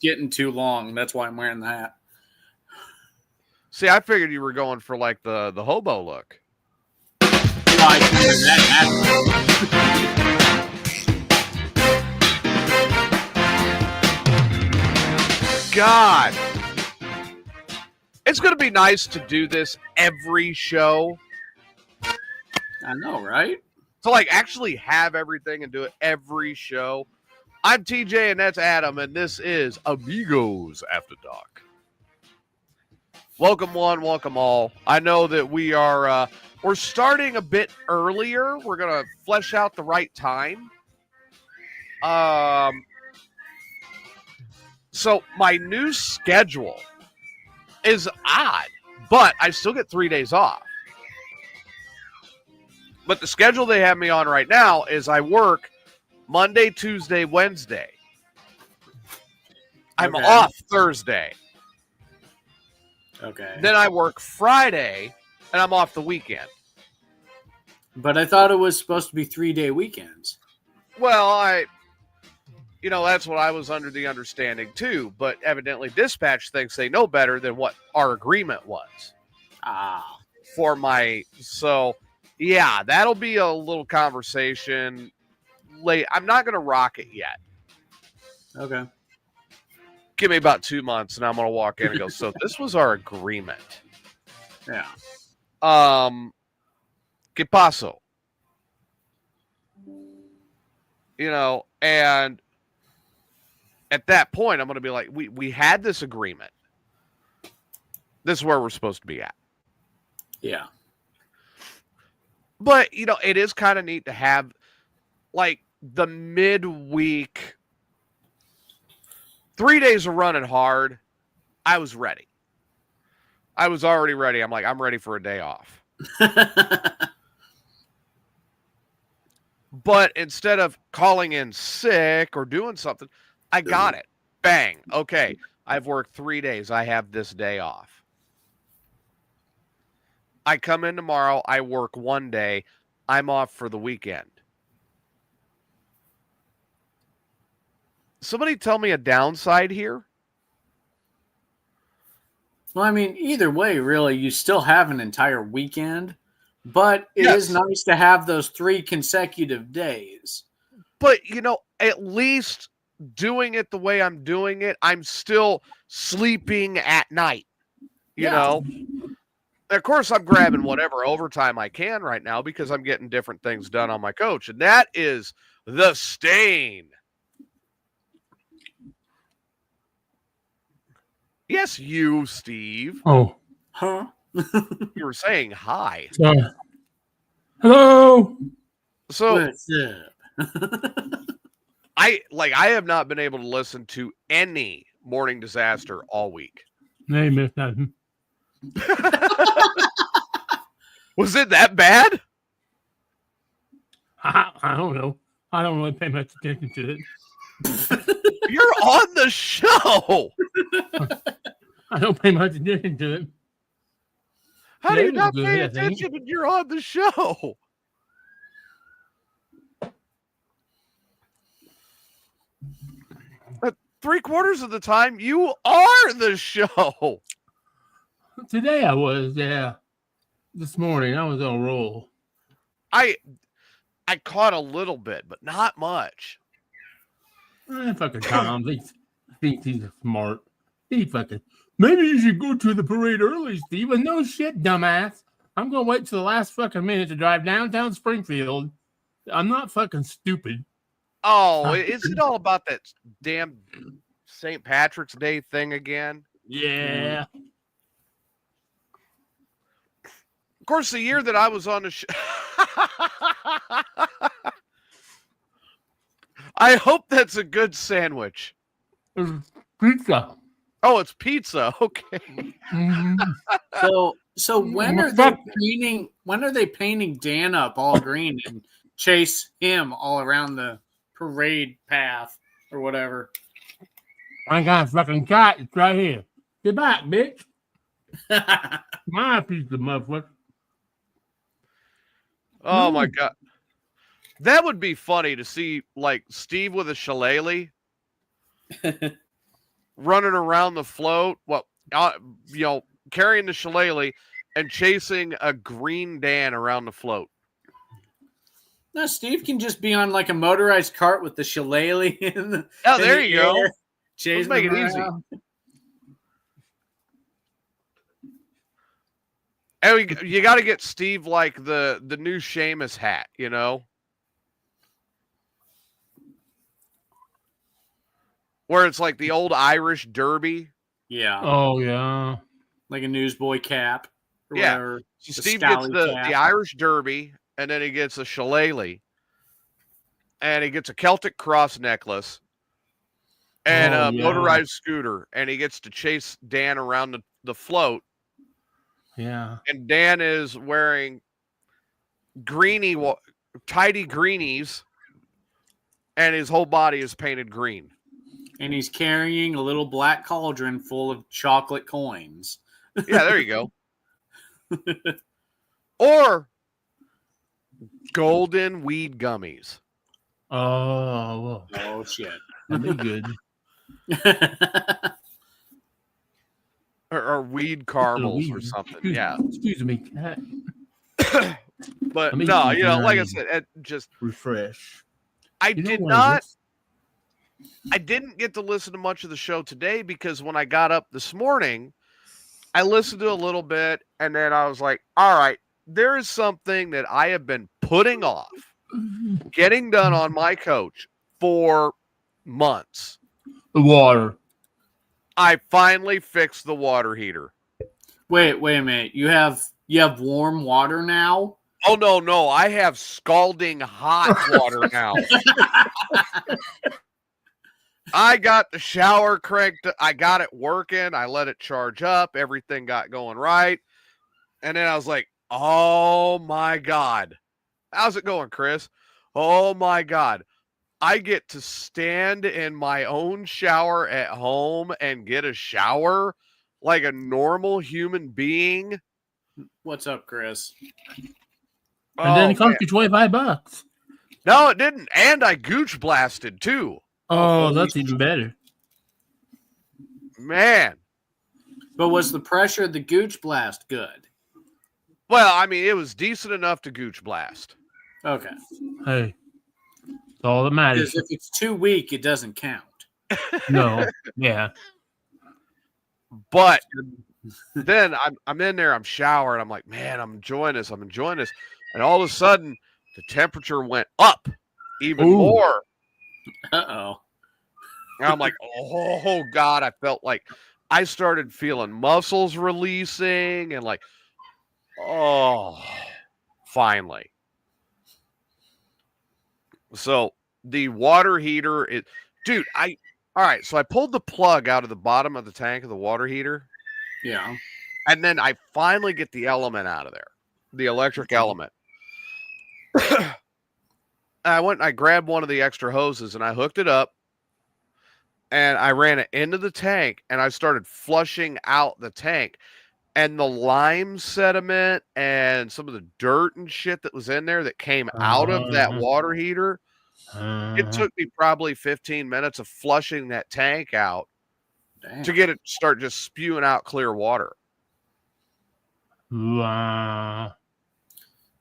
getting too long. That's why I'm wearing the hat. See, I figured you were going for like the hobo look. Well, I can wear that hat. God. It's going to be nice to do this every show. I know, right? To like actually have everything and do it every show. I'm TJ and that's Adam, and this is Amigos After Dark. Welcome one, welcome all. I know that we are we're starting a bit earlier. We're gonna flesh out the right time. So my new schedule is odd, but I still get 3 days off. But the schedule they have me on right now is I work Monday, Tuesday, Wednesday. I'm off Thursday. Okay. Then I work Friday, and I'm off the weekend. But I thought it was supposed to be 3-day weekends. Well, that's what I was under the understanding too. But evidently Dispatch thinks they know better than what our agreement was. So, yeah, that'll be a little conversation late. I'm not going to rock it yet. Okay. Give me about 2 months, and I'm going to walk in and go, so this was our agreement. Yeah. ¿Qué pasó? And at that point, I'm going to be like, we had this agreement. This is where we're supposed to be at. Yeah. But, it is kind of neat to have, like, the midweek, 3 days of running hard. I was ready. I was already ready. I'm like, I'm ready for a day off. But instead of calling in sick or doing something, I got it. Bang. Okay. I've worked 3 days. I have this day off. I come in tomorrow. I work 1 day. I'm off for the weekend. Somebody tell me a downside here. Well, I mean, either way, really, you still have an entire weekend, but it is nice to have those 3 consecutive days. But, at least doing it the way I'm doing it, I'm still sleeping at night, you know? Of course, I'm grabbing whatever overtime I can right now because I'm getting different things done on my coach, and that is the stain. Yes, you, Steve. Oh. Huh? You were saying hi. Hello. So what's up? I have not been able to listen to any Morning Disaster all week. They missed nothing. Was it that bad? I don't know. I don't really pay much attention to it. You're on the show. I don't pay much attention to it. How do you not pay attention when you're on the show? But 3/4 of the time, you are the show. Today I was, yeah. This morning I was on a roll. I caught a little bit, but not much. Fucking Tom. He's smart. Maybe you should go to the parade early, Steve. No shit, dumbass. I'm going to wait till the last fucking minute to drive downtown Springfield. I'm not fucking stupid. Oh, is it all about that damn St. Patrick's Day thing again? Yeah. Of course, the year that I was on the show. I hope that's a good sandwich. Pizza. Oh, it's pizza. Okay. Mm-hmm. So when are they painting? When are they painting Dan up all green and chase him all around the parade path or whatever? I got a fucking cat. It's right here. Get back, bitch. My pizza, motherfucker. Oh my God. That would be funny to see, like, Steve with a shillelagh running around the float, carrying the shillelagh and chasing a green Dan around the float. No, Steve can just be on like a motorized cart with the shillelagh in the. Oh, there you go. Let's make it easy. And you got to get Steve like the new Sheamus hat, you know, where it's like the old Irish derby. Yeah. Oh yeah. Like a newsboy cap. Or yeah. whatever. So Steve gets the Irish derby, and then he gets a shillelagh, and he gets a Celtic cross necklace, and a motorized scooter, and he gets to chase Dan around the float. Yeah. And Dan is wearing tidy greenies, and his whole body is painted green. And he's carrying a little black cauldron full of chocolate coins. Yeah, there you go. Or golden weed gummies. Oh shit. That'd be good. or weed caramels or something. Yeah. Excuse me, cat. But no, like I said, it just refresh. I didn't get to listen to much of the show today because when I got up this morning, I listened to a little bit and then I was like, all right, there is something that I have been putting off getting done on my coach for months. The water. I finally fixed the water heater. Wait a minute. You have warm water now? Oh no, I have scalding hot water now. I got the shower cranked. I got it working. I let it charge up. Everything got going right. And then I was like, oh my God. How's it going, Chris? Oh my God. I get to stand in my own shower at home and get a shower like a normal human being. What's up, Chris? And then it cost you $25. No, it didn't. And I gooch blasted too. Oh, that's even better. Man. But was the pressure of the gooch blast good? Well, I mean, it was decent enough to gooch blast. Okay. Hey, that's all that matters. Because if it's too weak, it doesn't count. No. Yeah. But then I'm in there, I'm showering. I'm like, man, I'm enjoying this. And all of a sudden, the temperature went up even more. Uh-oh. And I'm like, oh, God. I felt like I started feeling muscles releasing and like, oh, finally. So the water heater is, dude, all right. So I pulled the plug out of the bottom of the tank of the water heater. Yeah. And then I finally get the element out of there, the electric element. I went and I grabbed one of the extra hoses and I hooked it up and I ran it into the tank and I started flushing out the tank. And the lime sediment and some of the dirt and shit that was in there that came out of that water heater, it took me probably 15 minutes of flushing that tank out to get it to start just spewing out clear water. Wow.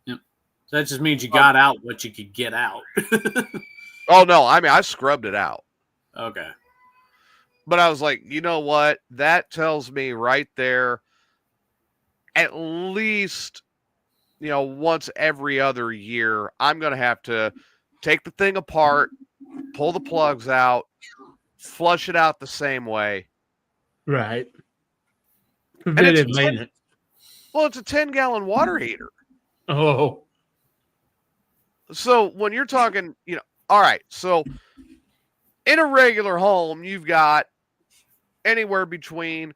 Yep. So that just means you got out what you could get out. Oh, no. I mean, I scrubbed it out. Okay. But I was like, you know what? That tells me right there, at least, once every other year, I'm going to have to take the thing apart, pull the plugs out, flush it out the same way. Right. Preventive maintenance. Well, it's a 10-gallon water heater. Oh. So when you're talking, all right, so in a regular home, you've got anywhere between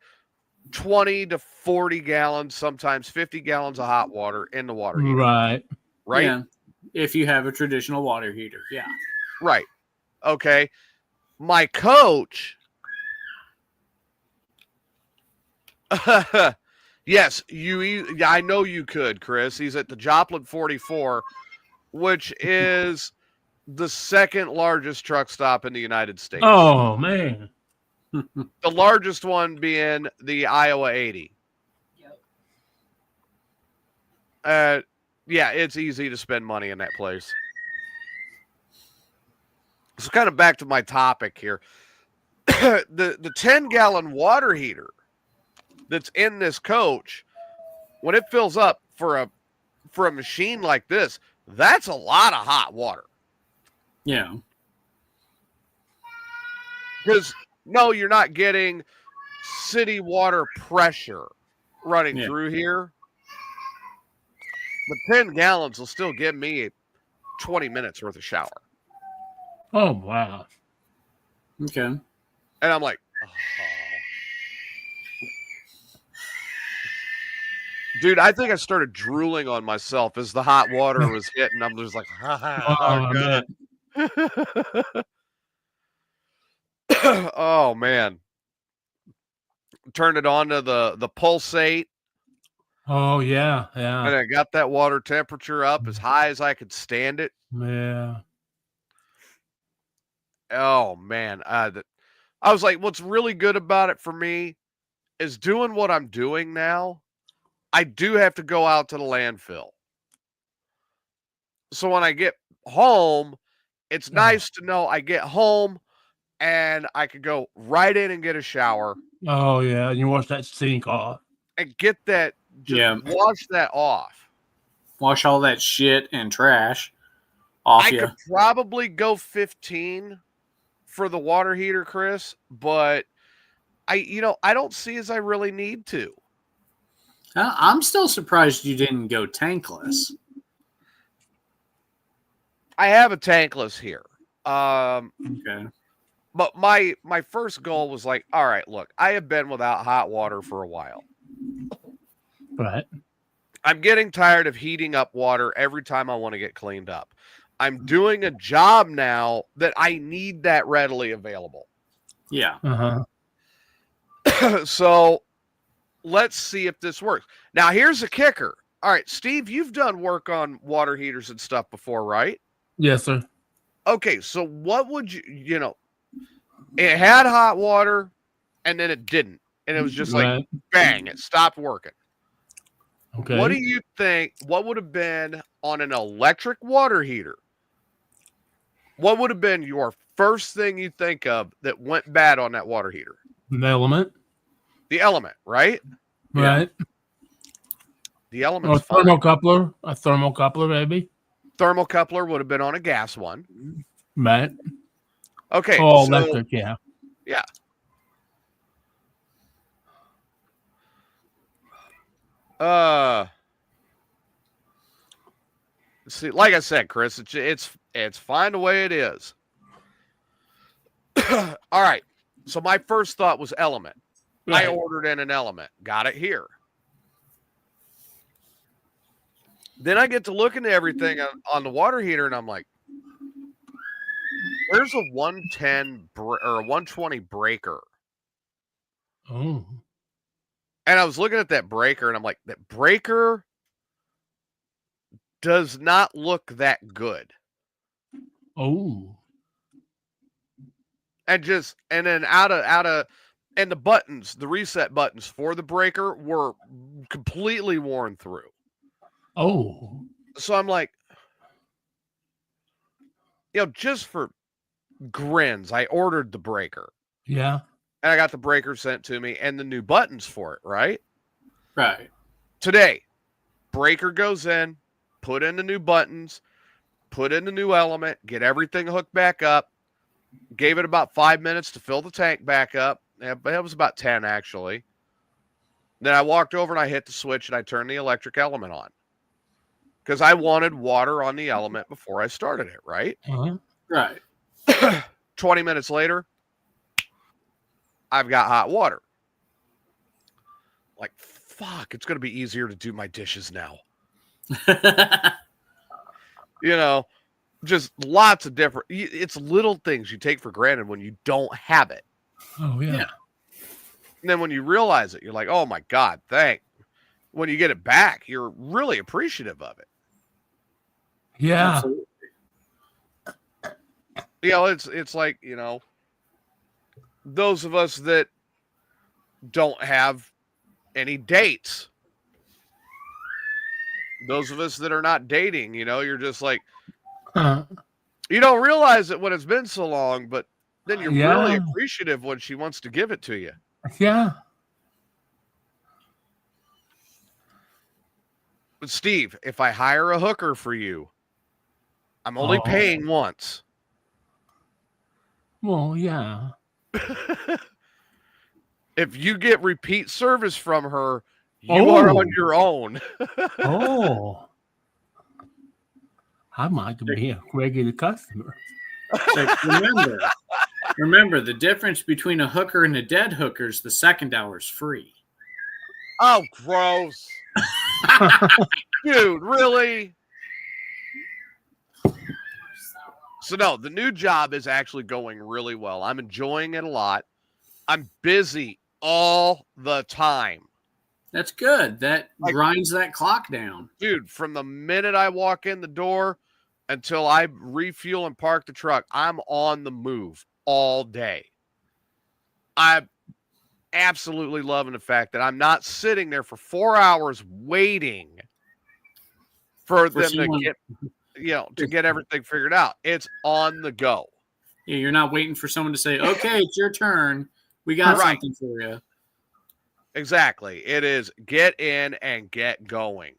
20 to 40 gallons, sometimes 50 gallons of hot water in the water heater. Right. Yeah. If you have a traditional water heater. Yeah. Right. Okay. My coach. Yes, I know you could, Chris. He's at the Joplin 44, which is the second largest truck stop in the United States. Oh, man. The largest one being the Iowa 80. Yep. Yeah, it's easy to spend money in that place. So kind of back to my topic here. the 10-gallon water heater that's in this coach, when it fills up for a machine like this, that's a lot of hot water. Yeah. Because no, you're not getting city water pressure running through here. But 10 gallons will still give me 20 minutes worth of shower. Oh, wow. Okay. And I'm like, oh. Dude, I think I started drooling on myself as the hot water was hitting. I'm just like, God. Oh, man. Turned it on to the pulsate. Oh, yeah, yeah. And I got that water temperature up as high as I could stand it. Yeah. Oh, man. I was like, what's really good about it for me is doing what I'm doing now. I do have to go out to the landfill. So when I get home, it's nice to know I get home and I could go right in and get a shower. Oh, yeah. And you wash that sink off. And get that, wash that off. Wash all that shit and trash off you. I could probably go 15 for the water heater, Chris, but I don't see as I really need to. I'm still surprised you didn't go tankless. I have a tankless here. Okay. But my first goal was like, all right, look, I have been without hot water for a while. Right. I'm getting tired of heating up water every time I want to get cleaned up. I'm doing a job now that I need that readily available. Yeah. So let's see if this works. Now, here's the kicker. All right, Steve, you've done work on water heaters and stuff before, right? Yes, sir. Okay, so what would it had hot water and then it didn't. And it was just like, bang, it stopped working. Okay. What do you think? What would have been on an electric water heater? What would have been your first thing you think of that went bad on that water heater? The element. The element, right? Right. Yeah. The element's A thermocoupler. A thermocoupler, maybe. Thermocoupler would have been on a gas one. Right. Okay. Oh, electric, yeah. Yeah. See, like I said, Chris, it's fine the way it is. All right. So my first thought was element. Right. I ordered in an element. Got it here. Then I get to looking at everything on the water heater, and I'm like, there's a 110 or a 120 breaker. Oh. And I was looking at that breaker, and I'm like, that breaker does not look that good. Oh. And then out of and the buttons, the reset buttons for the breaker were completely worn through. Oh. So I'm like, just for grins, I ordered the breaker. Yeah. And I got the breaker sent to me and the new buttons for it, right? Right. Today, breaker goes in, put in the new buttons, put in the new element, get everything hooked back up. Gave it about 5 minutes to fill the tank back up. Yeah, but it was about 10, actually. Then I walked over and I hit the switch and I turned the electric element on. Because I wanted water on the element before I started it, right? Uh-huh. Right. 20 minutes later, I've got hot water. Like, fuck, it's going to be easier to do my dishes now. Just lots of different, it's little things you take for granted when you don't have it. Oh, yeah. And then when you realize it, you're like, oh my God, when you get it back, you're really appreciative of it. Yeah. Absolutely. It's like, those of us that don't have any dates. Those of us that are not dating, you're just like, you don't realize it when it's been so long, but then you're really appreciative when she wants to give it to you. Yeah. But Steve, if I hire a hooker for you, I'm only paying once. Well, yeah. If you get repeat service from her, you are on your own. I might be a regular customer. Remember, the difference between a hooker and a dead hooker is the second hour is free. Oh, gross. Dude, really? So no, the new job is actually going really well. I'm enjoying it a lot. I'm busy all the time. That's good. That grinds that clock down. Dude, from the minute I walk in the door until I refuel and park the truck, I'm on the move all day. I'm absolutely loving the fact that I'm not sitting there for 4 hours waiting for them to get, to get everything figured out. It's on the go. Yeah, you're not waiting for someone to say, okay, it's your turn. We got something for you. Exactly. It is get in and get going.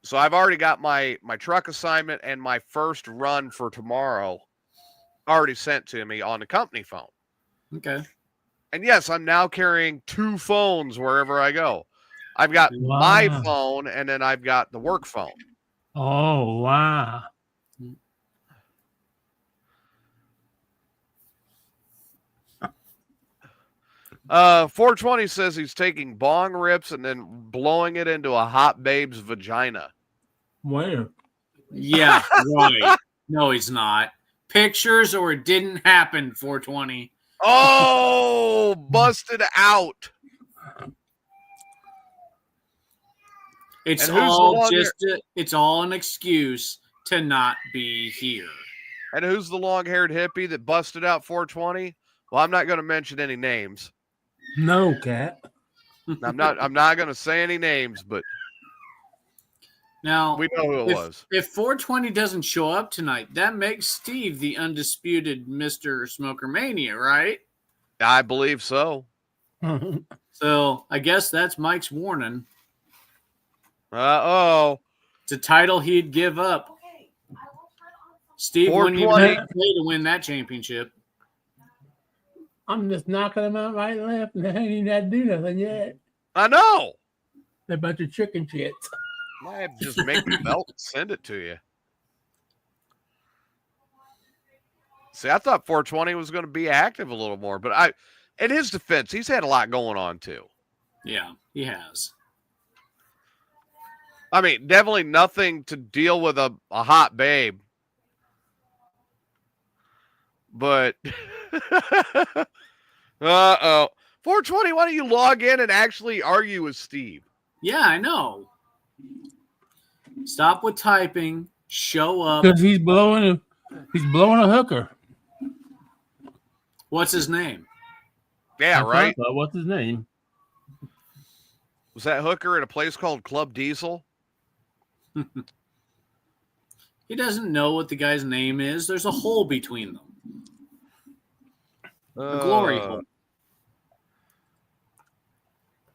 So I've already got my truck assignment and my first run for tomorrow already sent to me on the company phone. Okay. And yes, I'm now carrying 2 phones wherever I go. I've got my phone and then I've got the work phone. Oh, wow. 420 says he's taking bong rips and then blowing it into a hot babe's vagina. Where? Yeah, right. No, he's not. Pictures or it didn't happen, 420. Oh, busted out. It's all it's all an excuse to not be here. And who's the long-haired hippie that busted out 420? Well, I'm not going to mention any names. No, Cat. I'm not going to say any names, but now we know who it was. If 420 doesn't show up tonight, that makes Steve the undisputed Mr. Smoker Mania, right? I believe so. So I guess that's Mike's warning. Uh-oh. It's a title he'd give up. Steve wouldn't even have to play to win that championship. I'm just knocking them out right and left, and they ain't even had to do nothing yet. I know. They're a bunch of chicken shits. I have to just make the belt and send it to you. See, I thought 420 was going to be active a little more, but in his defense, he's had a lot going on too. Yeah, he has. I mean, definitely nothing to deal with a hot babe. But, 420, why don't you log in and actually argue with Steve? Yeah, I know. Stop with typing. Show up. Because he's blowing a hooker. What's his name? Yeah, right. What's his name? Was that hooker at a place called Club Diesel? He doesn't know what the guy's name is. There's a hole between them. A glory hole.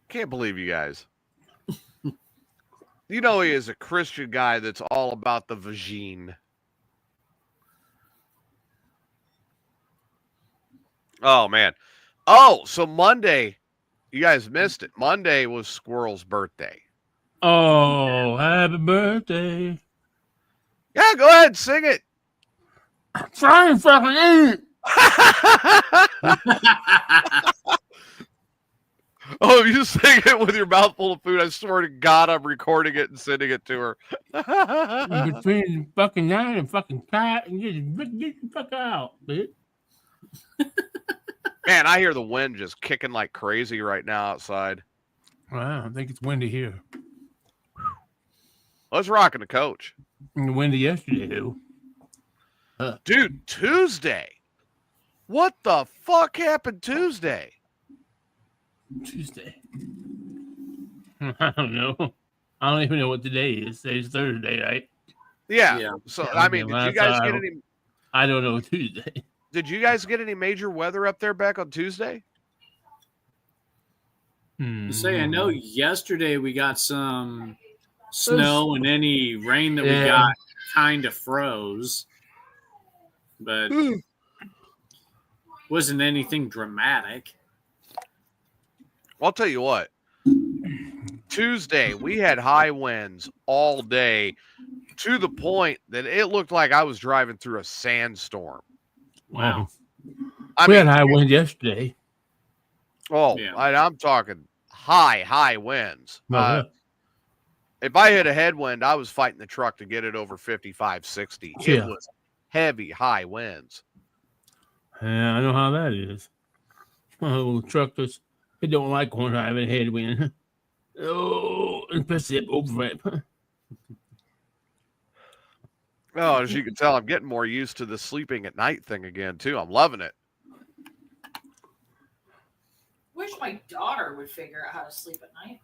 Can't believe you guys. You know he is a Christian guy that's all about the vagine. Oh, man. Oh, so Monday, you guys missed it. Monday was Squirrel's birthday. Oh, happy birthday. Yeah, go ahead, sing it. Try and fucking eat it. Oh, if you sing it with your mouth full of food, I swear to God, I'm recording it and sending it to her. Between fucking 9 and fucking cat, and just get the fuck out, bitch. Man, I hear the wind just kicking like crazy right now outside. Wow, I think it's windy here. Let's rocking the coach. And windy yesterday, too. Dude, Tuesday. What the fuck happened Tuesday? Tuesday. I don't know. I don't even know what today is. Today's Thursday, right? Yeah. So I mean, did you guys get any? I don't know Tuesday. Did you guys get any major weather up there back on Tuesday? You say, I know yesterday we got some snow and any rain that we got kind of froze, but wasn't anything dramatic. I'll tell you what. Tuesday, we had high winds all day to the point that it looked like I was driving through a sandstorm. Wow. We had high winds yesterday. Oh, yeah. I'm talking high winds. If I hit a headwind, I was fighting the truck to get it over 55, 60. It was heavy, high winds. Yeah, I know how that is. Oh, truckers, they don't like going driving a headwind. Oh, especially up overlap. Oh, as you can tell, I'm getting more used to the sleeping at night thing again, too. I'm loving it. Wish my daughter would figure out how to sleep at night.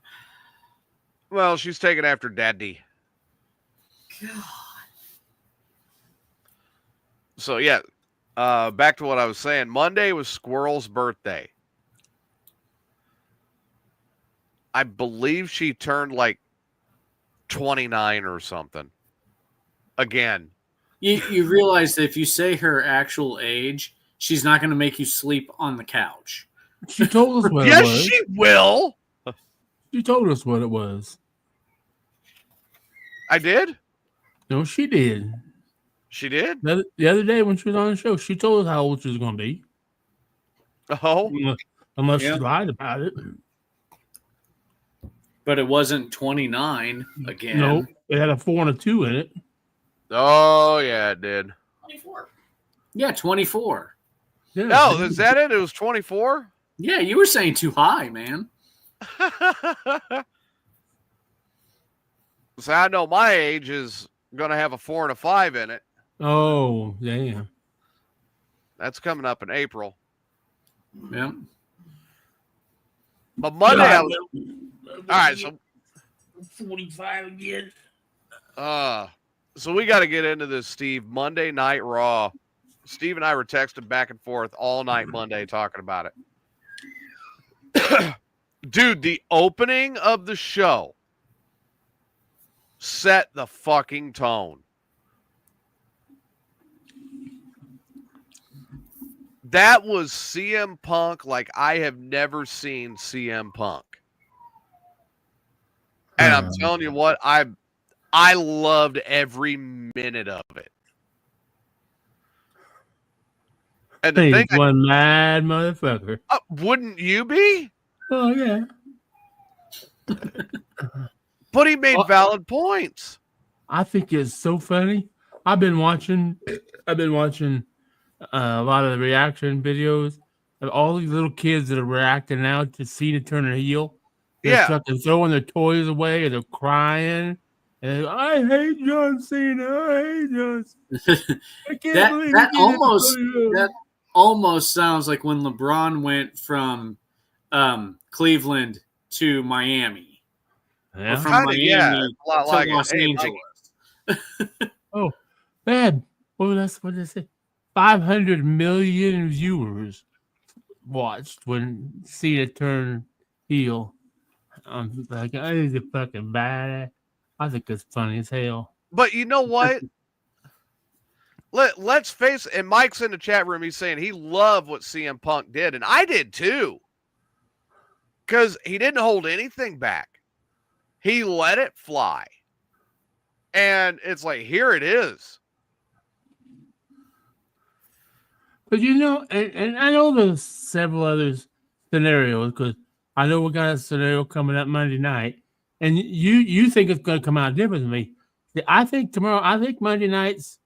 Well, she's taking after Daddy. God. So, yeah, back to what I was saying. Monday was Squirrel's birthday. I believe she turned like 29 or something. Again. You realize that if you say her actual age, she's not going to make you sleep on the couch. She told us what it was. Yes, she will. She told us what it was. I did? No, she did. She did? The other day when she was on the show, she told us how old she was going to be. Oh. Unless she lied about it. But it wasn't 29 again. No, it had a 4 and a 2 in it. Oh, yeah, it did. 24. Yeah, 24. Yeah, no, is that it? It was 24? Yeah, you were saying too high, man. So I know my age is going to have a 4 and a 5 in it. Oh, damn. That's coming up in April. Yeah. But Monday, all right, so 45 again. So we got to get into this, Steve. Monday Night Raw. Steve and I were texting back and forth all night Monday talking about it. Dude, the opening of the show set the fucking tone. That was CM Punk like I have never seen CM Punk. And I'm telling you what, I loved every minute of it. And the thing, one mad motherfucker. Wouldn't you be? Oh yeah. But he made valid points. I think it's so funny. I've been watching a lot of the reaction videos of all these little kids that are reacting now to Cena turning heel. They're fucking throwing their toys away, or they're crying. And I hate John Cena. I hate John Cena. I can't believe that almost sounds like when LeBron went from Cleveland to Miami. Yeah. Or from Miami a lot to like Los Angeles. Oh, bad. What did I say? 500 million viewers watched when Cena turned heel. I'm like, oh, he's a fucking badass. I think it's funny as hell. But you know what? Let's face it. And Mike's in the chat room. He's saying he loved what CM Punk did. And I did too. Because he didn't hold anything back. He let it fly. And it's like, here it is. But you know, and I know there's several other scenarios, because I know we got a scenario coming up Monday night, and you think it's going to come out different than me. I think Monday night's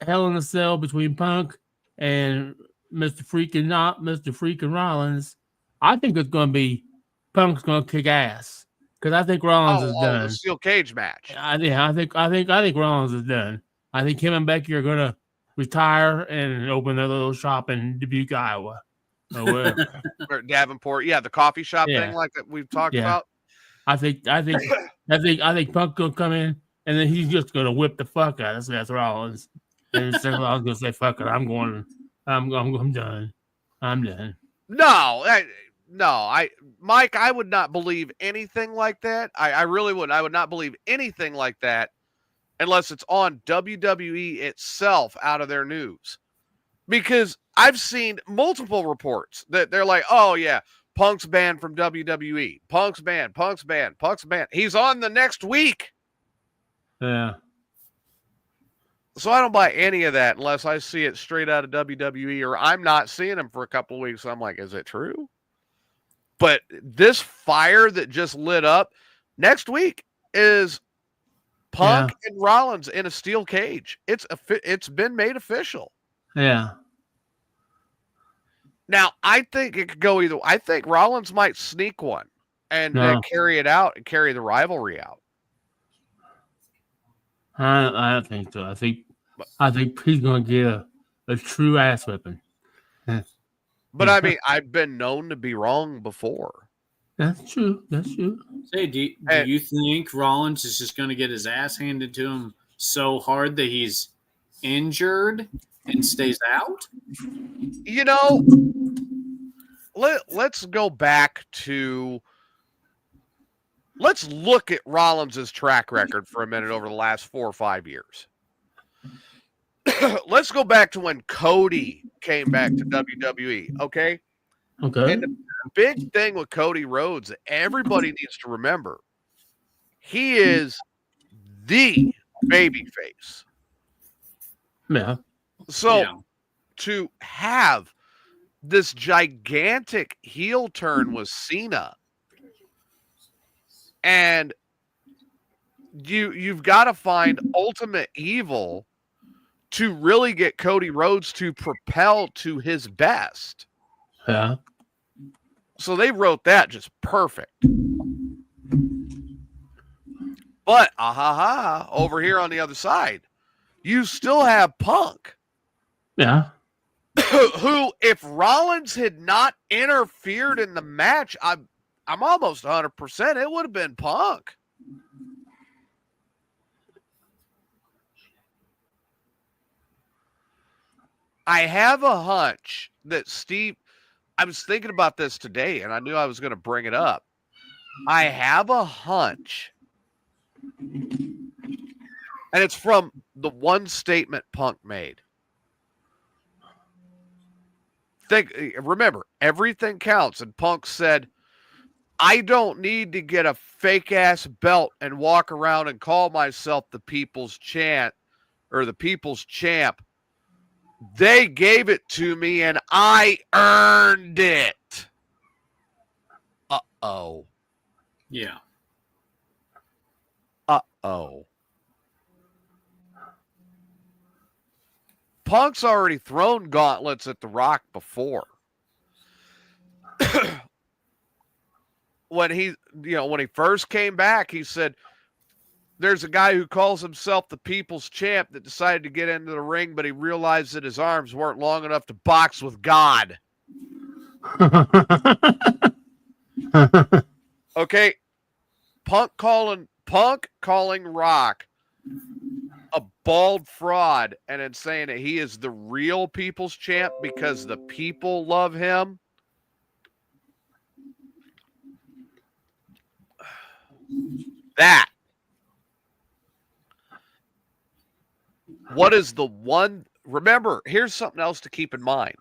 Hell in a Cell between Punk and Mr. Freaking Rollins. I think it's going to be Punk's going to kick ass, because I think Rollins is done. The steel cage match. I think Rollins is done. I think him and Becky are going to retire and open a little shop in Dubuque, Iowa. Or wherever. Or Davenport, yeah, the coffee shop Yeah. thing like that we've talked Yeah. about. I think Punk gonna come in and then he's just gonna whip the fuck out of Seth Rollins. And Seth Rollins gonna say, "Fuck it, I'm done. I'm done. Mike, I would not believe anything like that. I really would. I would not believe anything like that unless it's on WWE itself out of their news. Because I've seen multiple reports that they're like, oh, yeah, Punk's banned from WWE. Punk's banned. He's on the next week. Yeah. So I don't buy any of that unless I see it straight out of WWE or I'm not seeing him for a couple of weeks. So I'm like, is it true? But this fire that just lit up next week is Punk and Rollins in a steel cage. It's been made official. Yeah. Now, I think it could go either way. I think Rollins might sneak one and carry it out and carry the rivalry out. I don't think so. I think he's gonna get a true ass whipping. But I mean, I've been known to be wrong before. That's true. Say, do you think Rollins is just going to get his ass handed to him so hard that he's injured and stays out? You know, let's go back to let's look at Rollins' track record for a minute over the last 4 or 5 years. Let's go back to when Cody came back to WWE, okay? Okay. And the big thing with Cody Rhodes that everybody needs to remember, he is the babyface. Yeah. So to have this gigantic heel turn with Cena, and you've got to find Ultimate Evil to really get Cody Rhodes to propel to his best. Yeah. So they wrote that just perfect. But over here on the other side, you still have Punk. Yeah. Who, if Rollins had not interfered in the match, I'm almost 100%. It would have been Punk. I have a hunch that Steve, I was thinking about this today and I knew I was going to bring it up. I have a hunch, and it's from the one statement Punk made. Remember, everything counts. And Punk said, I don't need to get a fake ass belt and walk around and call myself the people's champ or the people's champ. They gave it to me and I earned it. Uh-oh. Yeah. Uh-oh. Punk's already thrown gauntlets at The Rock before. When he first came back, he said, there's a guy who calls himself the people's champ that decided to get into the ring, but he realized that his arms weren't long enough to box with God. Okay. Punk calling Rock a bald fraud and then saying that he is the real people's champ because the people love him. That. What is the one? Remember, here's something else to keep in mind.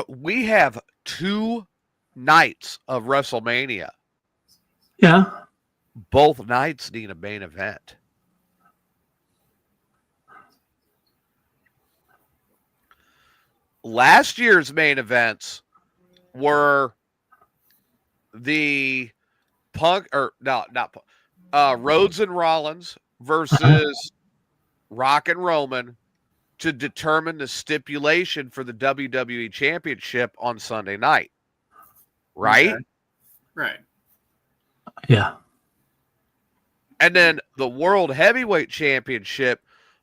We have 2 nights of WrestleMania. Yeah. Both nights need a main event. Last year's main events were the Rhodes and Rollins versus Rock and Roman to determine the stipulation for the WWE Championship on Sunday night. Right? Okay. Right. Yeah. And then the World Heavyweight Championship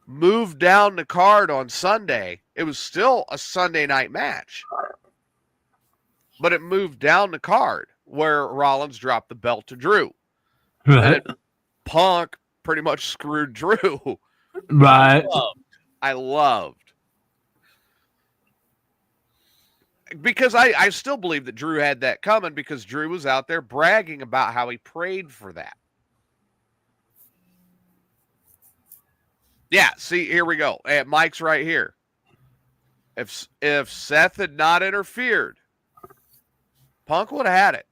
moved down the card on Sunday. It was still a Sunday night match, but it moved down the card where Rollins dropped the belt to Drew. Right. And Punk pretty much screwed Drew. Right. I loved. Because I still believe that Drew had that coming because Drew was out there bragging about how he prayed for that. Yeah, see, here we go. And Mike's right here. If Seth had not interfered, Punk would have had it.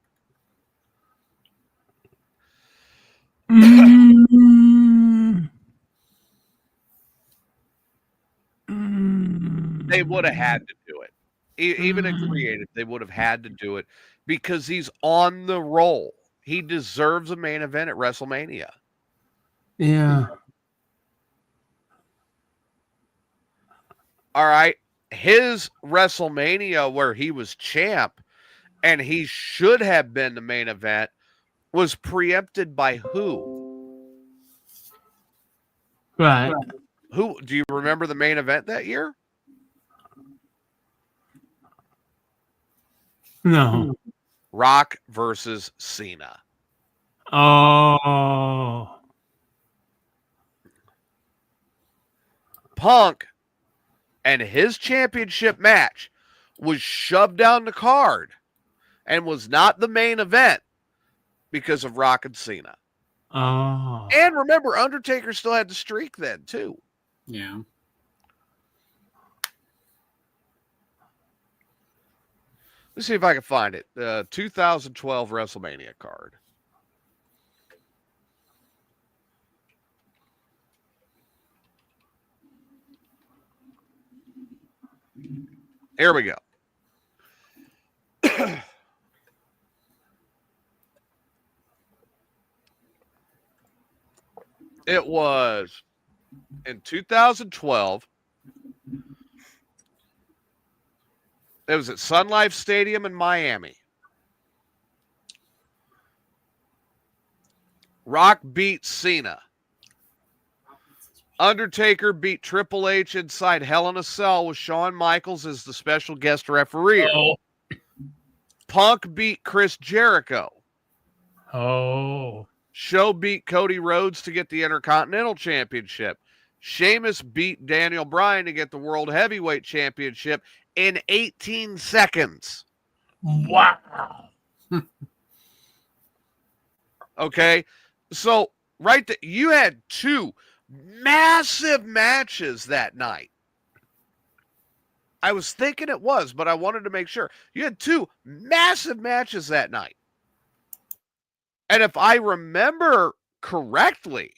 They would have had to do it. Even in creative, they would have had to do it because he's on the roll. He deserves a main event at WrestleMania. Yeah. All right. His WrestleMania where he was champ and he should have been the main event was preempted by who? Right. Who? Do you remember the main event that year? No. Rock versus Cena. Oh. Punk and his championship match was shoved down the card and was not the main event because of Rock and Cena. Oh. And remember, Undertaker still had the streak then, too. Yeah. Let's see if I can find it. The 2012 WrestleMania card. Here we go. It was in 2012. It was at Sun Life Stadium in Miami. Rock beat Cena. Undertaker beat Triple H inside Hell in a Cell with Shawn Michaels as the special guest referee. Oh. Punk beat Chris Jericho. Oh. Show beat Cody Rhodes to get the Intercontinental Championship. Sheamus beat Daniel Bryan to get the World Heavyweight Championship in 18 seconds. Wow. Okay, so right there, you had two massive matches that night. I was thinking it was, but I wanted to make sure. You had two massive matches that night. And if I remember correctly,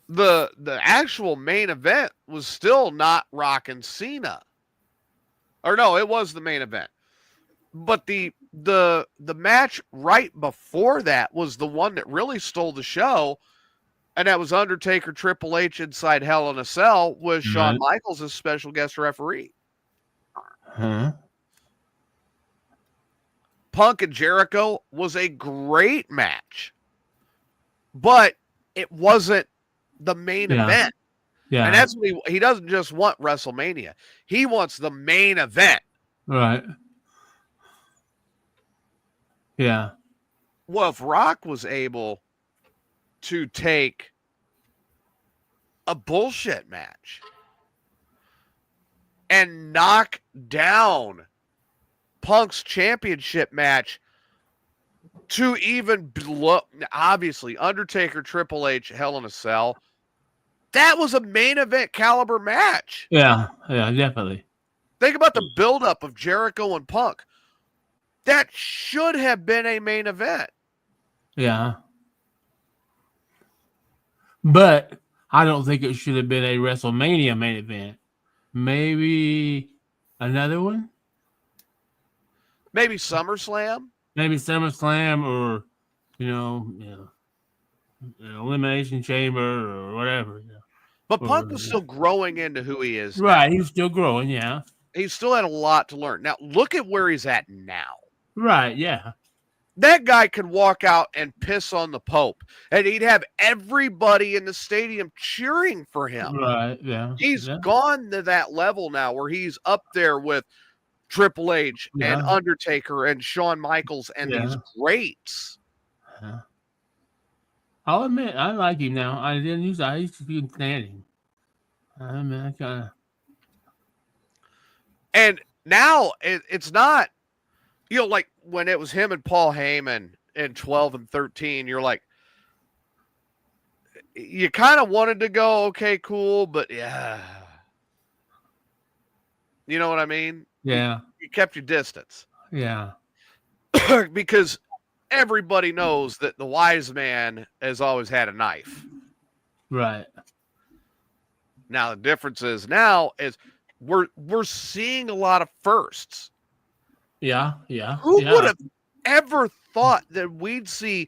the actual main event was still not Rock and Cena. Or no, it was the main event. But the match right before that was the one that really stole the show, and that was Undertaker Triple H inside Hell in a Cell with Shawn Michaels as special guest referee. Huh? Punk and Jericho was a great match, but it wasn't the main event. Yeah. And that's what he doesn't just want WrestleMania. He wants the main event. Right. Yeah. Well, if Rock was able to take a bullshit match and knock down Punk's championship match to even below, obviously, Undertaker, Triple H, Hell in a Cell, that was a main event caliber match. Yeah. Yeah, definitely. Think about the buildup of Jericho and Punk. That should have been a main event. Yeah. But I don't think it should have been a WrestleMania main event. Maybe another one? Maybe SummerSlam? Maybe SummerSlam or, Elimination Chamber or whatever. But Punk was still growing into who he is. Right, now. he's still growing, yeah. He still had a lot to learn. Now, look at where he's at now. Right, yeah. That guy could walk out and piss on the Pope, and he'd have everybody in the stadium cheering for him. Right, yeah. He's gone to that level now where he's up there with Triple H and Undertaker and Shawn Michaels and these greats. Yeah. I'll admit, I like him now. I used to be standing. I mean, I kind of. And now it's not, like when it was him and Paul Heyman in 12 and 13, you're like, you kind of wanted to go, okay, cool, but yeah. You know what I mean? Yeah. You kept your distance. Yeah. Because everybody knows that the wise man has always had a knife. Right. Now the difference is now is we're seeing a lot of firsts. Yeah, yeah. Who would have ever thought that we'd see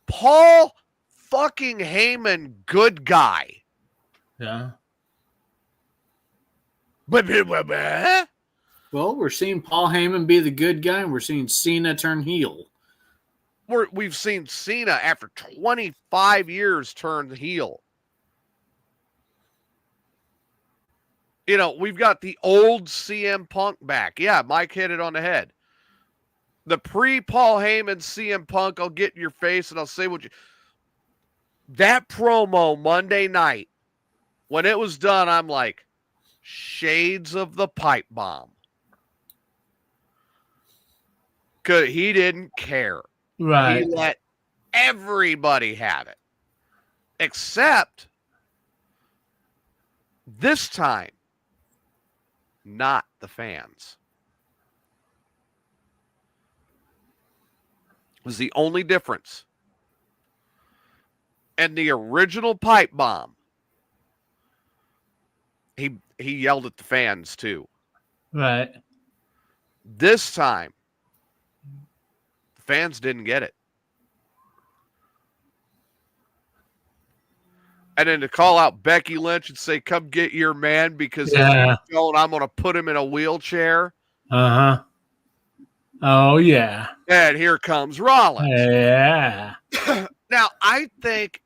Paul fucking Heyman good guy? Yeah. Well, we're seeing Paul Heyman be the good guy, and we're seeing Cena turn heel. We've seen Cena after 25 years turn heel. We've got the old CM Punk back. Yeah, Mike hit it on the head. The pre-Paul Heyman CM Punk, I'll get in your face and I'll say what you... That promo Monday night, when it was done, I'm like, shades of the pipe bomb. Because he didn't care. Right. He let everybody have it. Except this time, not the fans. It was the only difference. And the original pipe bomb, he yelled at the fans too. Right. This time, the fans didn't get it. And then to call out Becky Lynch and say, come get your man because I'm going to put him in a wheelchair. Uh-huh. Oh, yeah. And here comes Rollins. Yeah. Now, I think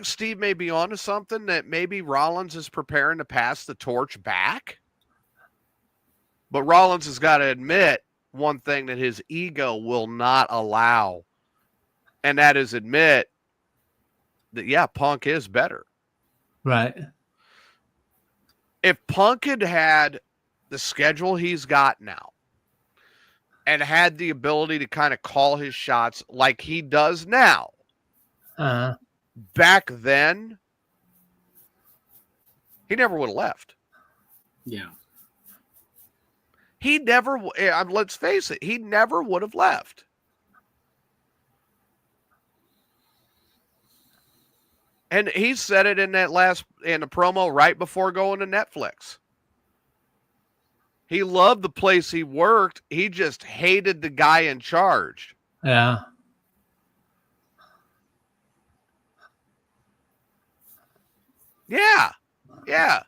Steve may be onto something, that maybe Rollins is preparing to pass the torch back. But Rollins has got to admit one thing that his ego will not allow. And that is admit that, yeah, Punk is better. Right. If Punk had the schedule he's got now and had the ability to kind of call his shots like he does now, back then, he never would have left. Yeah. He never, let's face it, he never would have left. And he said it in the promo right before going to Netflix. He loved the place he worked. He just hated the guy in charge. Yeah. Yeah. Yeah.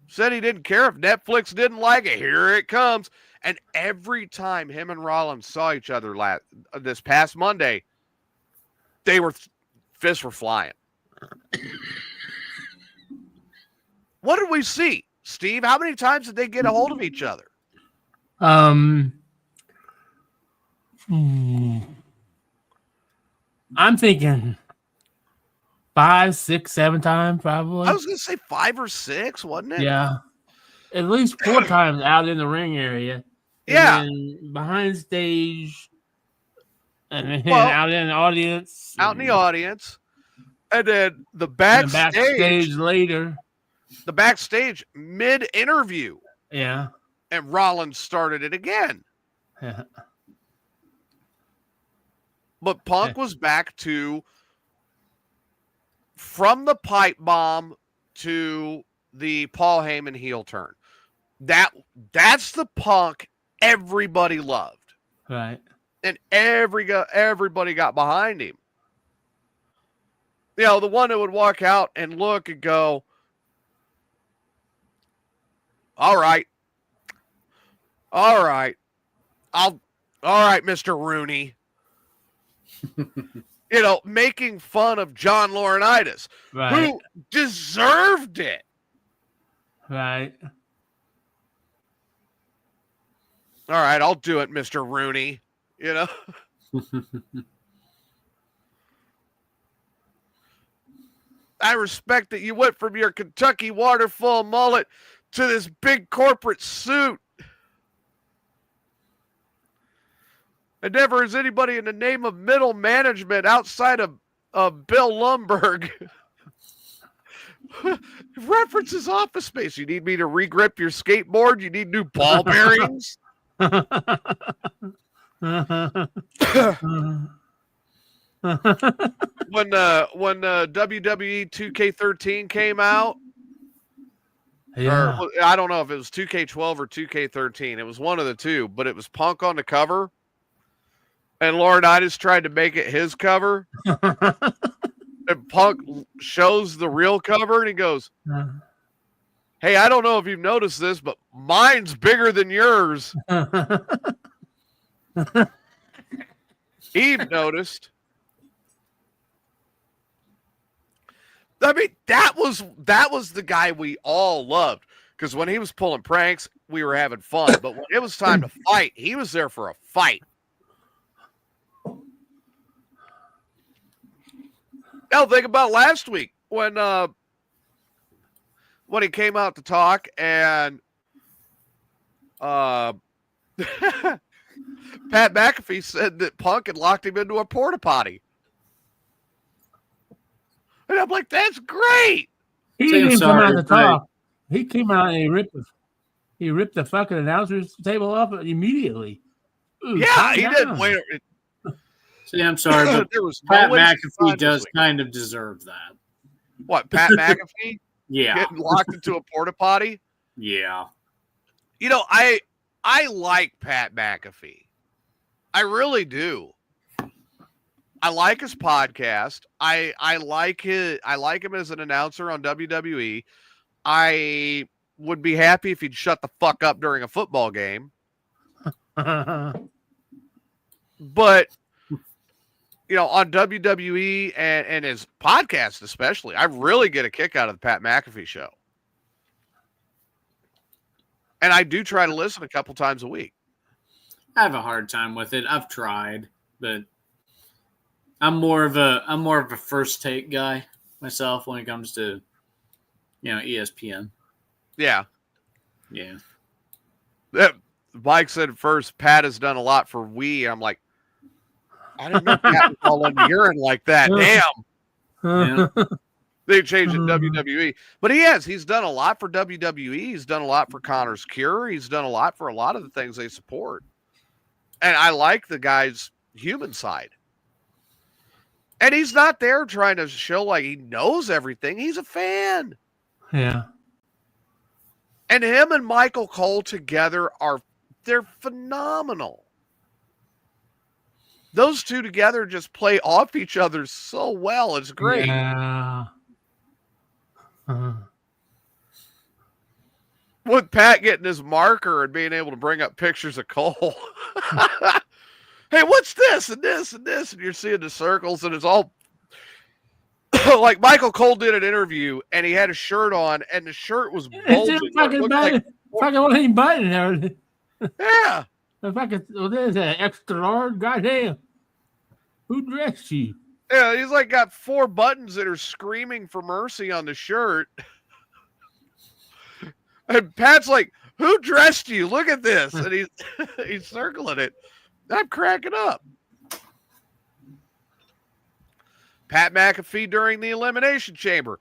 Said he didn't care if Netflix didn't like it. Here it comes. And every time him and Rollins saw each other this past Monday, fists were flying. What did we see, Steve? How many times did they get a hold of each other? I'm thinking 5, 6, 7 times, probably. I was going to say 5 or 6, wasn't it? Yeah. At least 4 times out in the ring area. Yeah. And then behind stage. And then out in the audience. Out in the audience. And then the backstage later. The backstage mid-interview. Yeah. And Rollins started it again. Yeah. But Punk was back to from the pipe bomb to the Paul Heyman heel turn. That's the Punk everybody loved. Right. And everybody got behind him. The one that would walk out and look and go, all right. I'll All right, Mr. Rooney. Making fun of John Laurinaitis, who deserved it. Right. All right, I'll do it, Mr. Rooney. I respect that you went from your Kentucky waterfall mullet to this big corporate suit. And never has anybody in the name of middle management outside of Bill Lumberg references Office Space. You need me to regrip your skateboard? You need new ball bearings? when WWE 2K13 came out, yeah. or I don't know if it was 2K12 or 2K13. It was one of the two, but it was Punk on the cover. And Laurinaitis tried to make it his cover. And Punk shows the real cover and he goes, hey, I don't know if you've noticed this, but mine's bigger than yours. Eve noticed. I mean, that was the guy we all loved. Because when he was pulling pranks, we were having fun. But when it was time to fight, he was there for a fight. Now think about last week when he came out to talk and Pat McAfee said that Punk had locked him into a porta potty. And I'm like, that's great. He didn't even come out to talk. He came out and he ripped the fucking announcer's table off immediately. Ooh, yeah, he didn't wait. See, I'm sorry, but Pat McAfee does kind of deserve that. What, Pat McAfee? Yeah. Getting locked into a porta potty? Yeah. I like Pat McAfee. I really do. I like his podcast. I like him as an announcer on WWE. I would be happy if he'd shut the fuck up during a football game. But on WWE and his podcast especially, I really get a kick out of the Pat McAfee show. And I do try to listen a couple times a week. I have a hard time with it. I've tried, but I'm more of a first take guy myself when it comes to ESPN. Yeah. Yeah. Mike said first, Pat has done a lot for we. I'm like, I didn't know Pat was all in the urine like that. Damn. Yeah. They changed it WWE. But he has. He's done a lot for WWE. He's done a lot for Connor's Cure. He's done a lot for a lot of the things they support. And I like the guy's human side. And he's not there trying to show like he knows everything. He's a fan. Yeah. And him and Michael Cole together they're phenomenal. Those two together just play off each other so well. It's great. Yeah. With Pat getting his marker and being able to bring up pictures of Cole. Hey, what's this and this and this? And you're seeing the circles and it's all like Michael Cole did an interview and he had a shirt on and the shirt was bulging. Fucking wasn't button and everything. Yeah. There's an extra large. Goddamn. Who dressed you? Yeah, he's like got 4 buttons that are screaming for mercy on the shirt. And Pat's like, who dressed you? Look at this. And he's circling it. I'm cracking up. Pat McAfee during the Elimination Chamber.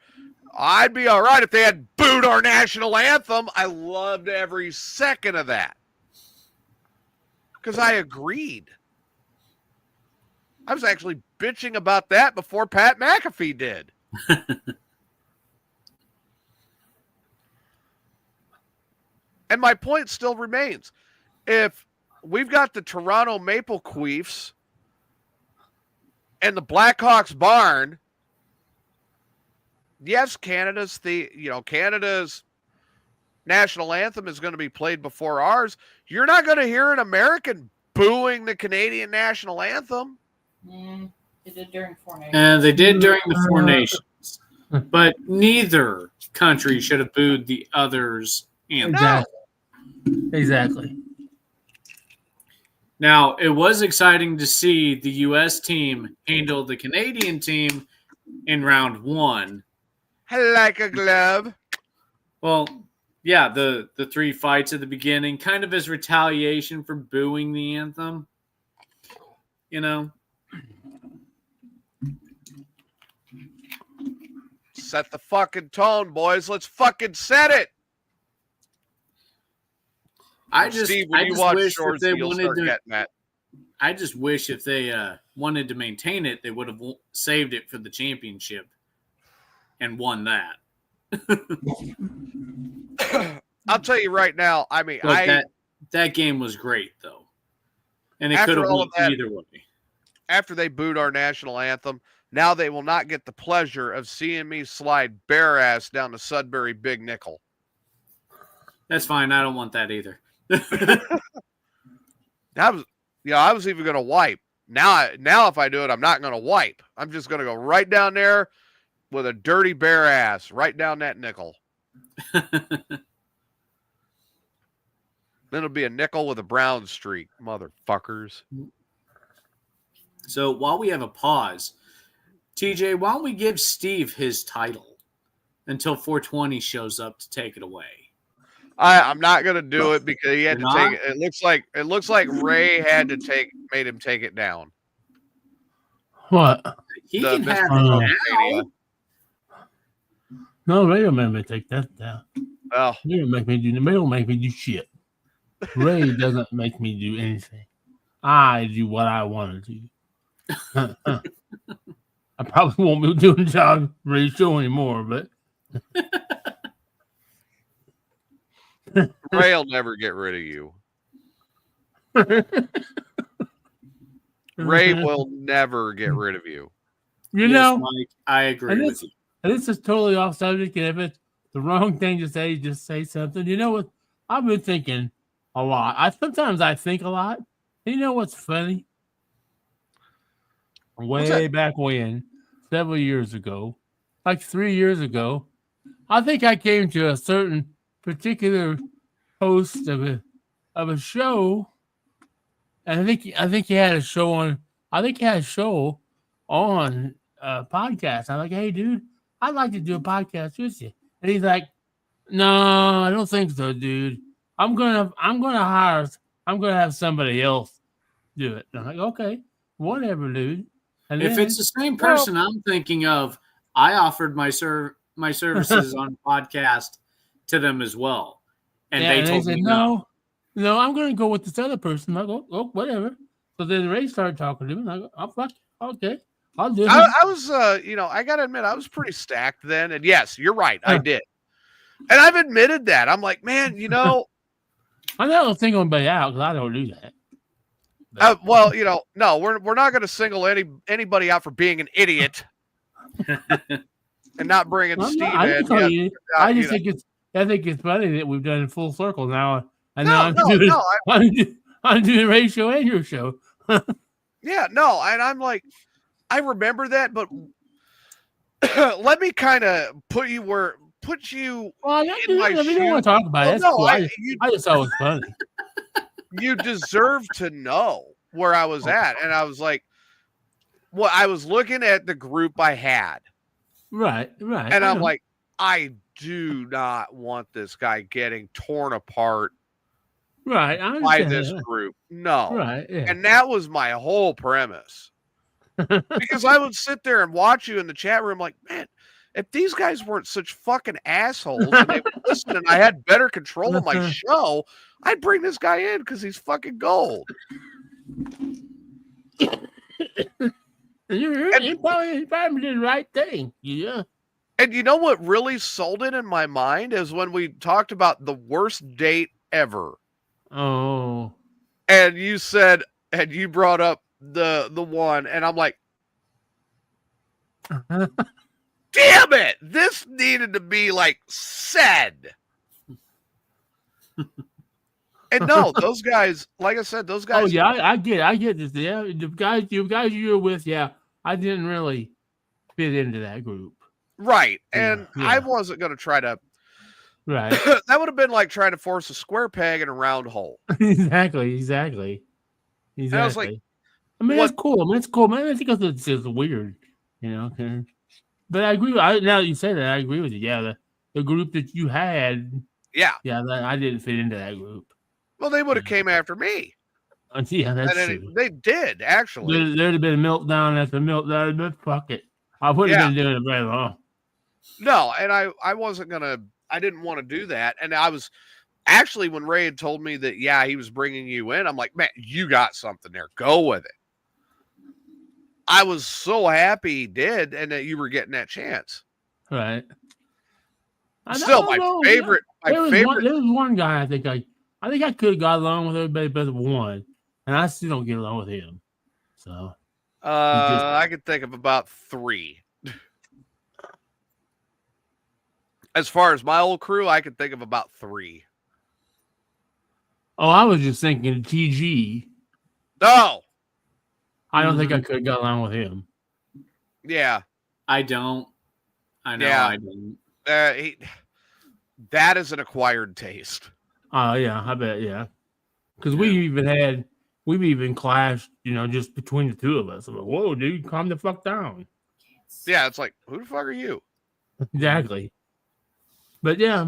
I'd be all right if they had booed our national anthem. I loved every second of that. Because I agreed. I was actually bitching about that before Pat McAfee did. And my point still remains. If we've got the Toronto Maple Queefs and the Blackhawks barn, yes, Canada's national anthem is going to be played before ours. You're not going to hear an American booing the Canadian national anthem. They did during Four Nations. And they did during the Four Nations. But neither country should have booed the other's anthem. Exactly. Now, it was exciting to see the U.S. team handle the Canadian team in round 1. Like a glove. Well, yeah, the 3 fights at the beginning, kind of as retaliation for booing the anthem. You know? Set the fucking tone, boys. Let's fucking set it. Steve, when you watch Shoresy, you'll start getting that. I just wish if they wanted to maintain it, they would have saved it for the championship and won that. I'll tell you right now. I mean, that game was great though, and it could have won either way. After they booed our national anthem, now they will not get the pleasure of seeing me slide bare ass down the Sudbury Big Nickel. That's fine. I don't want that either. I was even going to wipe. Now, if I do it, I'm not going to wipe. I'm just going to go right down there with a dirty bare ass, right down that nickel. Then it'll be a nickel with a brown streak, motherfuckers. So while we have a pause, TJ, why don't we give Steve his title until 420 shows up to take it away? I'm not gonna do it because he had to take it. It looks like Ray made him take it down. What? He can have it now. No, Ray don't make me take that down. Well, Ray don't make me do shit. Ray doesn't make me do anything. I do what I want to do. I probably won't be doing John Ray's show anymore, but Ray will never get rid of you. Ray will never get rid of you. You know, Mike, I agree with you. And this is totally off subject. And if it's the wrong thing to say, just say something. You know what? I've been thinking a lot. Sometimes I think a lot. And you know what's funny? Way back when, several years ago, like 3 years ago, I think I came to a certain particular host of a show, and I think he had a show on. I think he had a show on a podcast. I'm like, hey, dude, I'd like to do a podcast with you, and he's like, no, I don't think so, dude. I'm gonna have somebody else do it. And I'm like, okay, whatever, dude. And if it's the same person I'm thinking of, I offered my services on podcast to them as well. And they told me no, I'm going to go with this other person. I go, oh, whatever. So then Ray started talking to me. And I go, oh, fuck, okay, I'll do it. I was, I got to admit, I was pretty stacked then. And yes, you're right. I did. And I've admitted that. I'm like, man, I'm not singling anybody out because I don't do that. Well, no, we're not going to single anybody out for being an idiot and not bringing Steve in. I think it's funny that we've done it full circle now. And I'm doing Ray's show and your show. Yeah, no, and I'm like, I remember that, but let me kind of put you in my shoes. You don't want to talk about it. No, cool. I just thought it was funny. You deserve to know where I was at. And I was like, well, I was looking at the group I had. Right. And I'm like, I do not want this guy getting torn apart by this group. No. Right. Yeah. And that was my whole premise. Because I would sit there and watch you in the chat room like, man, if these guys weren't such fucking assholes and they would listen and I had better control of my show, I'd bring this guy in because he's fucking gold. You probably did the right thing. Yeah. And you know what really sold it in my mind is when we talked about the worst date ever. Oh. And you said, and you brought up the one, and I'm like, damn it, this needed to be like said. And no, those guys, like I said, those guys. Oh yeah, I get this. Yeah, the guys you were with, yeah, I didn't really fit into that group. Right. And Yeah. I wasn't going to try to. Right. That would have been like trying to force a square peg in a round hole. Exactly. And I was like, I mean, that's cool. It's cool, man. I think it's just weird, you know. But I agree. Now that you say that, I agree with you. Yeah, the group that you had. Yeah. I didn't fit into that group. Well, they would have came after me. Yeah, that's true. They did, actually. There'd have been a meltdown after meltdown, but fuck it. I wouldn't have been doing it very long. No, and I wasn't going to, I didn't want to do that. And I was, actually, when Ray had told me that, yeah, he was bringing you in, I'm like, man, you got something there. Go with it. I was so happy he did and that you were getting that chance. Right. Still, my favorite. There was one guy I think I could have got along with everybody but one, and I still don't get along with him. So, I could think of about 3. As far as my old crew, I could think of about 3. Oh, I was just thinking TG. No, I don't think I could have got along with him. Yeah, I don't. I know I don't. That is an acquired taste. Oh yeah, I bet, yeah. Because we've even clashed, you know, just between the two of us. I'm like, whoa, dude, calm the fuck down. Yeah, it's like, who the fuck are you? Exactly. But yeah,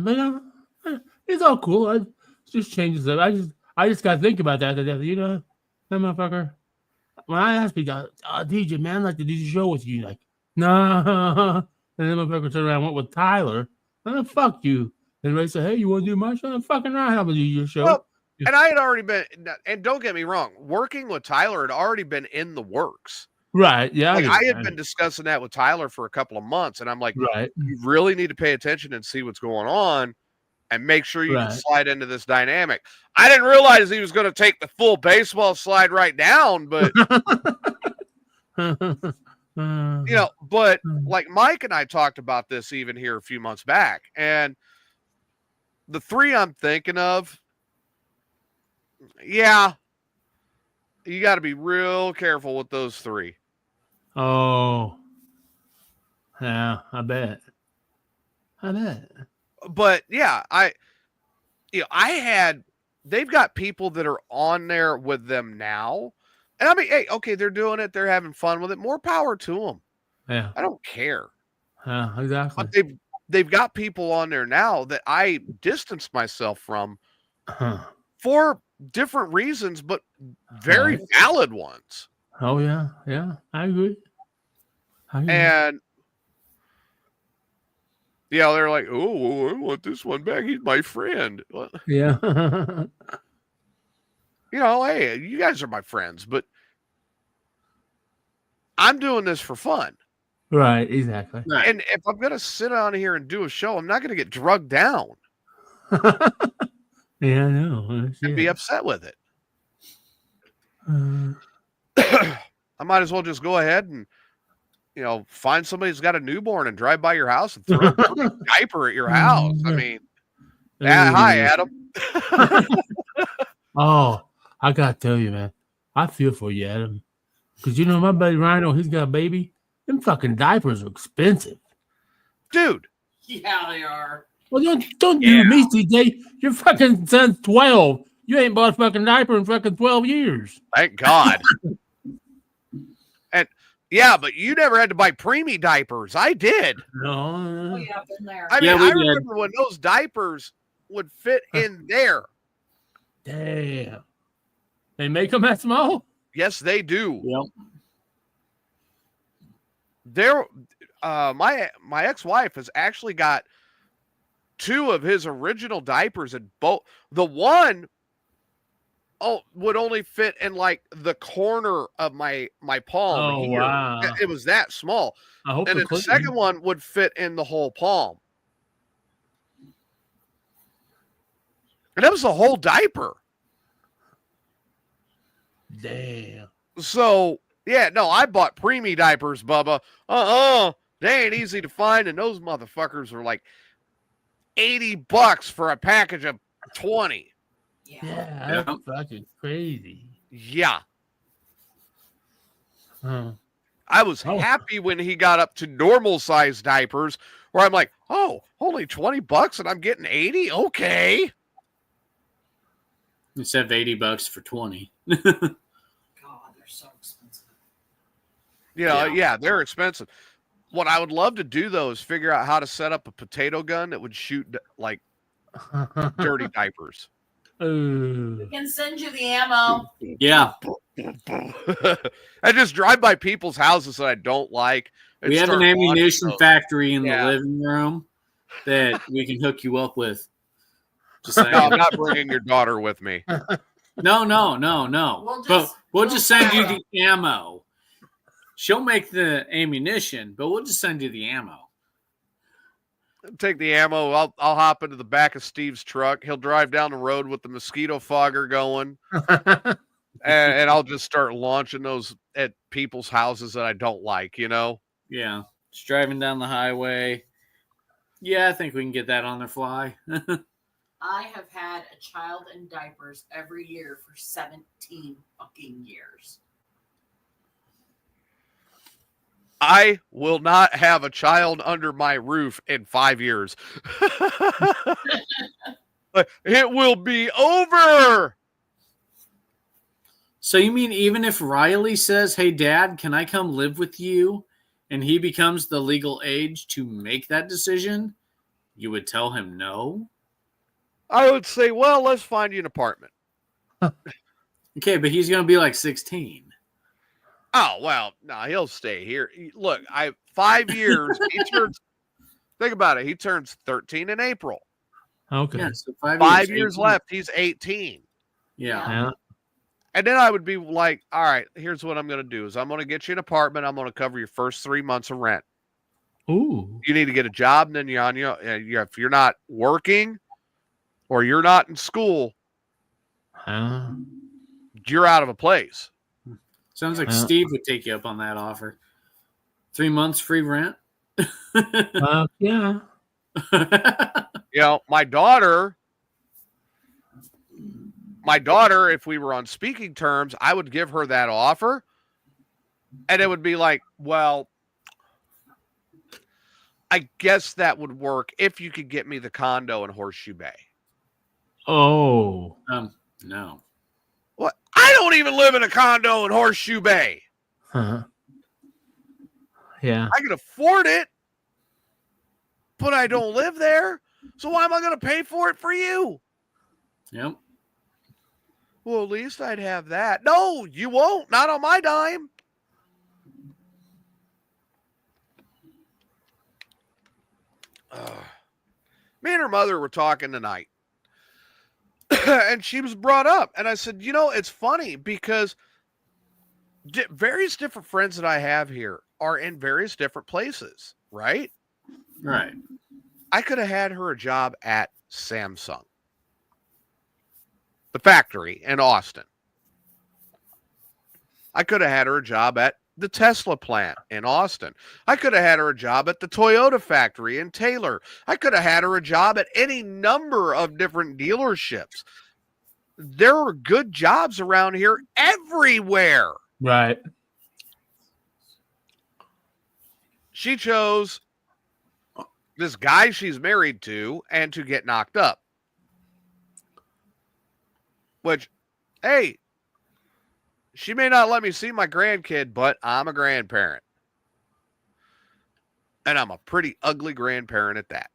it's all cool. It just changes up. I just got to think about that. You know, that motherfucker. When I asked people, DJ, man, I'd like to do the show with you. Like, nah. And then motherfucker turned around and went with Tyler. Fuck you. And Ray said, hey, you want to do my show? I'm fucking right. How about do your show? Well, and I had already been, and don't get me wrong, working with Tyler had already been in the works. Right. Yeah. Like, I had been discussing that with Tyler for a couple of months. And I'm like, right. You really need to pay attention and see what's going on and make sure you can slide into this dynamic. I didn't realize he was going to take the full baseball slide right down, but you know, but like Mike and I talked about this even here a few months back, and the 3 I'm thinking of, yeah, you got to be real careful with those 3. Oh, yeah, I bet. But yeah, they've got people that are on there with them now. And I mean, hey, okay, they're doing it. They're having fun with it. More power to them. Yeah. I don't care. Yeah, exactly. But they've got people on there now that I distance myself from for different reasons, but very valid ones. Oh, yeah. Yeah, I agree. And yeah, they're like, oh, I want this one back. He's my friend. Yeah. You know, hey, you guys are my friends, but I'm doing this for fun. Right, exactly. And if I'm going to sit on here and do a show, I'm not going to get drugged down. Yeah, I know. And be upset with it. I might as well just go ahead and, you know, find somebody who's got a newborn and drive by your house and throw a diaper at your house. I mean, hi, Adam. Oh, I got to tell you, man. I feel for you, Adam. Because, you know, my buddy Rhino, he's got a baby. Them fucking diapers are expensive. Dude. Yeah, they are. Well, don't do me, CJ. Your fucking son's 12. You ain't bought a fucking diaper in fucking 12 years. Thank God. And yeah, but you never had to buy preemie diapers. I did. No. Oh, yeah, been there. I mean, I remember when those diapers would fit in there. Damn. They make them that small? Yes, they do. Yep. There, my ex-wife has actually got 2 of his original diapers, and both the one would only fit in like the corner of my palm. Oh, here. wow. It was that small. And then the second one would fit in the whole palm. And that was the whole diaper. Damn. So, yeah, no, I bought preemie diapers, Bubba. They ain't easy to find, and those motherfuckers are like $80 for a package of 20. Yeah, that's fucking crazy. Yeah. Huh. I was happy when he got up to normal size diapers where I'm like, oh, only $20 and I'm getting 80? Okay. Instead of $80 for 20. God, they're so expensive. Yeah, they're expensive. What I would love to do, though, is figure out how to set up a potato gun that would shoot, like, dirty diapers. We can send you the ammo. Yeah. I just drive by people's houses that I don't like. We have an ammunition factory in the living room that we can hook you up with. Just saying. No, I'm not bringing your daughter with me. No. We'll just send you the ammo. She'll make the ammunition, but we'll just send you the ammo. Take the ammo. I'll hop into the back of Steve's truck. He'll drive down the road with the mosquito fogger going. and I'll just start launching those at people's houses that I don't like, you know? Yeah. Just driving down the highway. Yeah, I think we can get that on the fly. I have had a child in diapers every year for 17 fucking years. I will not have a child under my roof in 5 years. It will be over. So you mean even if Riley says, hey, Dad, can I come live with you? And he becomes the legal age to make that decision, you would tell him no? I would say, well, let's find you an apartment. Okay, but he's going to be like 16. Oh, well, no, he'll stay here. Look, 5 years. Think about it. He turns 13 in April. Okay. Yeah, so 5 years left. He's 18. Yeah. And then I would be like, all right, here's what I'm going to do is I'm going to get you an apartment. I'm going to cover your first 3 months of rent. Ooh. You need to get a job. And then you're on if you're not working or you're not in school, you're out of a place. Sounds like Steve would take you up on that offer. 3 months free rent? Yeah. My daughter, if we were on speaking terms, I would give her that offer. And it would be like, well, I guess that would work if you could get me the condo in Horseshoe Bay. Oh. No. What? I don't even live in a condo in Horseshoe Bay. Yeah. I can afford it, but I don't live there. So why am I going to pay for it for you? Yep. Well, at least I'd have that. No, you won't. Not on my dime. Me and her mother were talking tonight. And she was brought up. And I said, it's funny because various different friends that I have here are in various different places, right? Right. I could have had her a job at Samsung, the factory in Austin. I could have had her a job at the Tesla plant in Austin. I could have had her a job at the Toyota factory in Taylor. I could have had her a job at any number of different dealerships. There are good jobs around here everywhere. Right. She chose this guy she's married to and to get knocked up. Which, hey, she may not let me see my grandkid, but I'm a grandparent. And I'm a pretty ugly grandparent at that.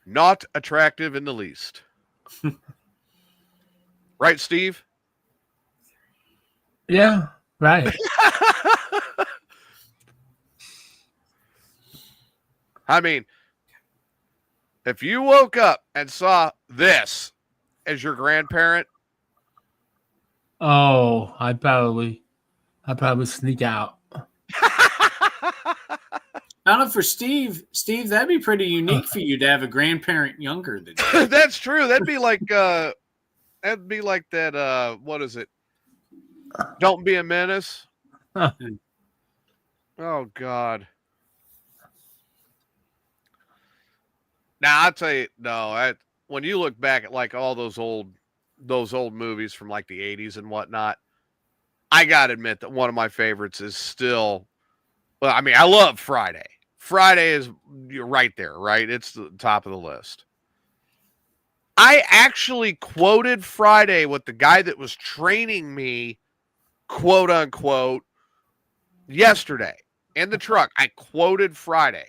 Not attractive in the least. Right, Steve? Yeah, right. I mean, if you woke up and saw this as your grandparent, oh, I'd probably sneak out. I don't know, for Steve, that'd be pretty unique for you to have a grandparent younger than you. That's true. That'd be like that. What is it? Don't Be a Menace. Oh God. Now I'll tell you, no, when you look back at like all those old movies from like the 80s and whatnot, I gotta admit that one of my favorites is still, well, I mean, I love Friday. Friday is right there, right? It's the top of the list. I actually quoted Friday with the guy that was training me, quote unquote, yesterday in the truck. I quoted Friday.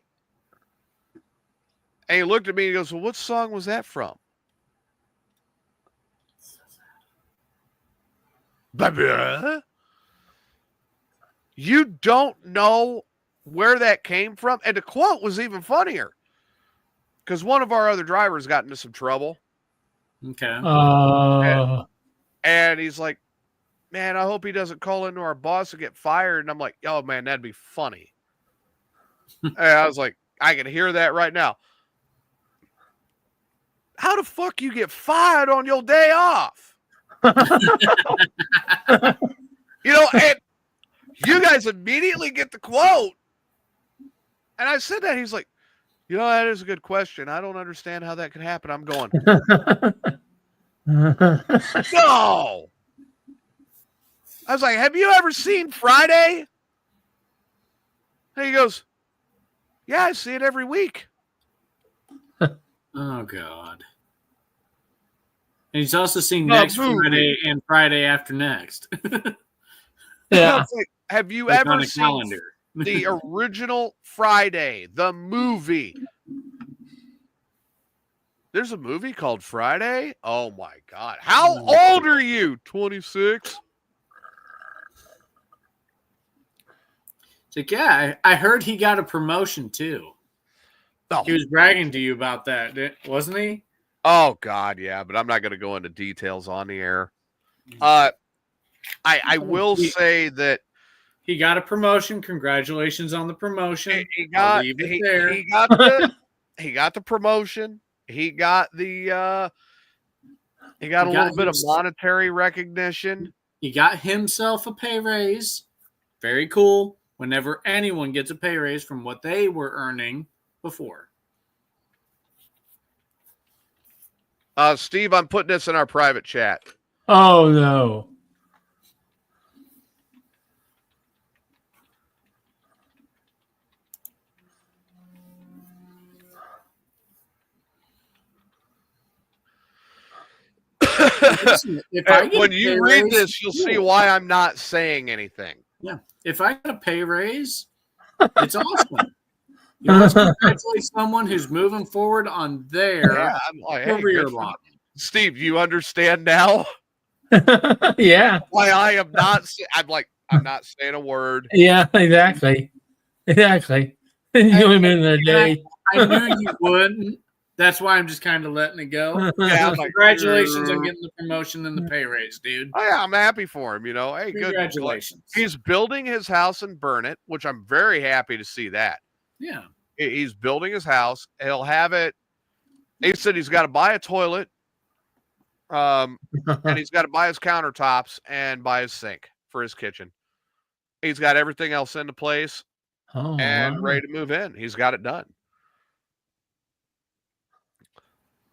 And he looked at me and he goes, well, what song was that from? You don't know where that came from? And the quote was even funnier because one of our other drivers got into some trouble. Okay. And he's like, man, I hope he doesn't call into our boss and get fired. And I'm like, oh, man, that'd be funny. And I was like, I can hear that right now. How the fuck you get fired on your day off? You know, and you guys immediately get the quote. And I said that. He's like, you know, that is a good question. I don't understand how that could happen. I'm going, no. I was like, have you ever seen Friday? And he goes, yeah, I see it every week. Oh, God. And he's also seen next Friday and Friday after next. Yeah. Like, have you like ever seen the original Friday, the movie? There's a movie called Friday? Oh, my God. How old are you? 26. It's like, yeah, I heard he got a promotion, too. Oh. He was bragging to you about that, wasn't he? Oh, God, yeah, but I'm not going to go into details on the air. I will say that he got a promotion. Congratulations on the promotion. He got the promotion. He got a little bit of monetary recognition. He got himself a pay raise. Very cool. Whenever anyone gets a pay raise from what they were earning before. Steve, I'm putting this in our private chat. Oh, no. Listen, when you read this, you'll see why I'm not saying anything. Yeah. If I get a pay raise, it's awesome. You know, let's congratulate someone who's moving forward on their career line. Steve, you understand now? Yeah. Why I am not I'm not saying a word. Yeah, exactly. Exactly. You only been there a day. I knew you wouldn't. That's why I'm just kind of letting it go. Yeah, congratulations on getting the promotion and the pay raise, dude. Oh, yeah, I'm happy for him. You know, hey, congratulations. Good. He's building his house in Burnett, which I'm very happy to see that. Yeah. He's building his house. He'll have it. He said he's got to buy a toilet. And he's got to buy his countertops and buy his sink for his kitchen. He's got everything else into place and ready to move in. He's got it done.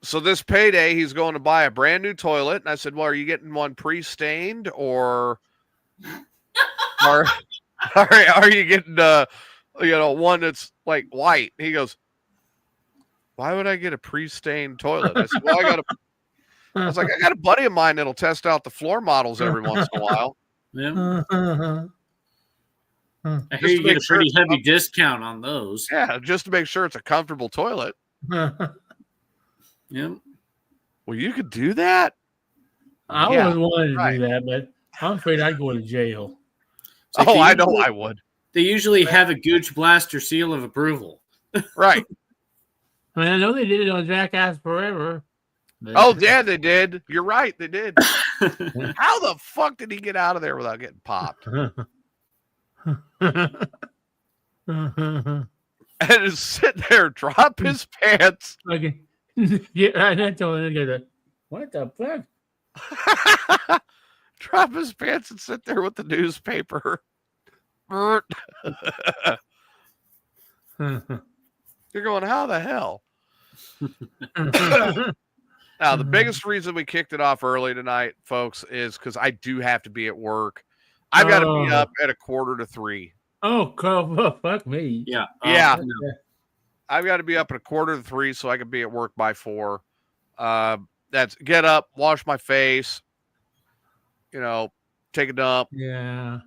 So this payday, he's going to buy a brand new toilet. And I said, well, are you getting one pre-stained or are you getting one that's like white? He goes, why would I get a pre-stained toilet? I said, well, I was like, I got a buddy of mine that'll test out the floor models every once in a while. Yeah. I hear you get a pretty heavy discount on those. Yeah, just to make sure it's a comfortable toilet. Yep. Well, you could do that. I always wanted to do that, but I'm afraid I'd go to jail. So I know I would. They usually have a Gooch Blaster seal of approval. Right. I mean, I know they did it on Jackass Forever. Oh, yeah, they did. You're right. They did. How the fuck did he get out of there without getting popped? And just sit there, drop his pants. Okay. Yeah, I told him, what the fuck? Drop his pants and sit there with the newspaper. You're going, how the hell? Now, the biggest reason we kicked it off early tonight, folks, is because I do have to be at work. I've got to be up at 2:45. Oh, fuck me. Yeah. Yeah. No. I've got to be up at 2:45 so I can be at work by 4. That's get up, wash my face, take a dump. Yeah.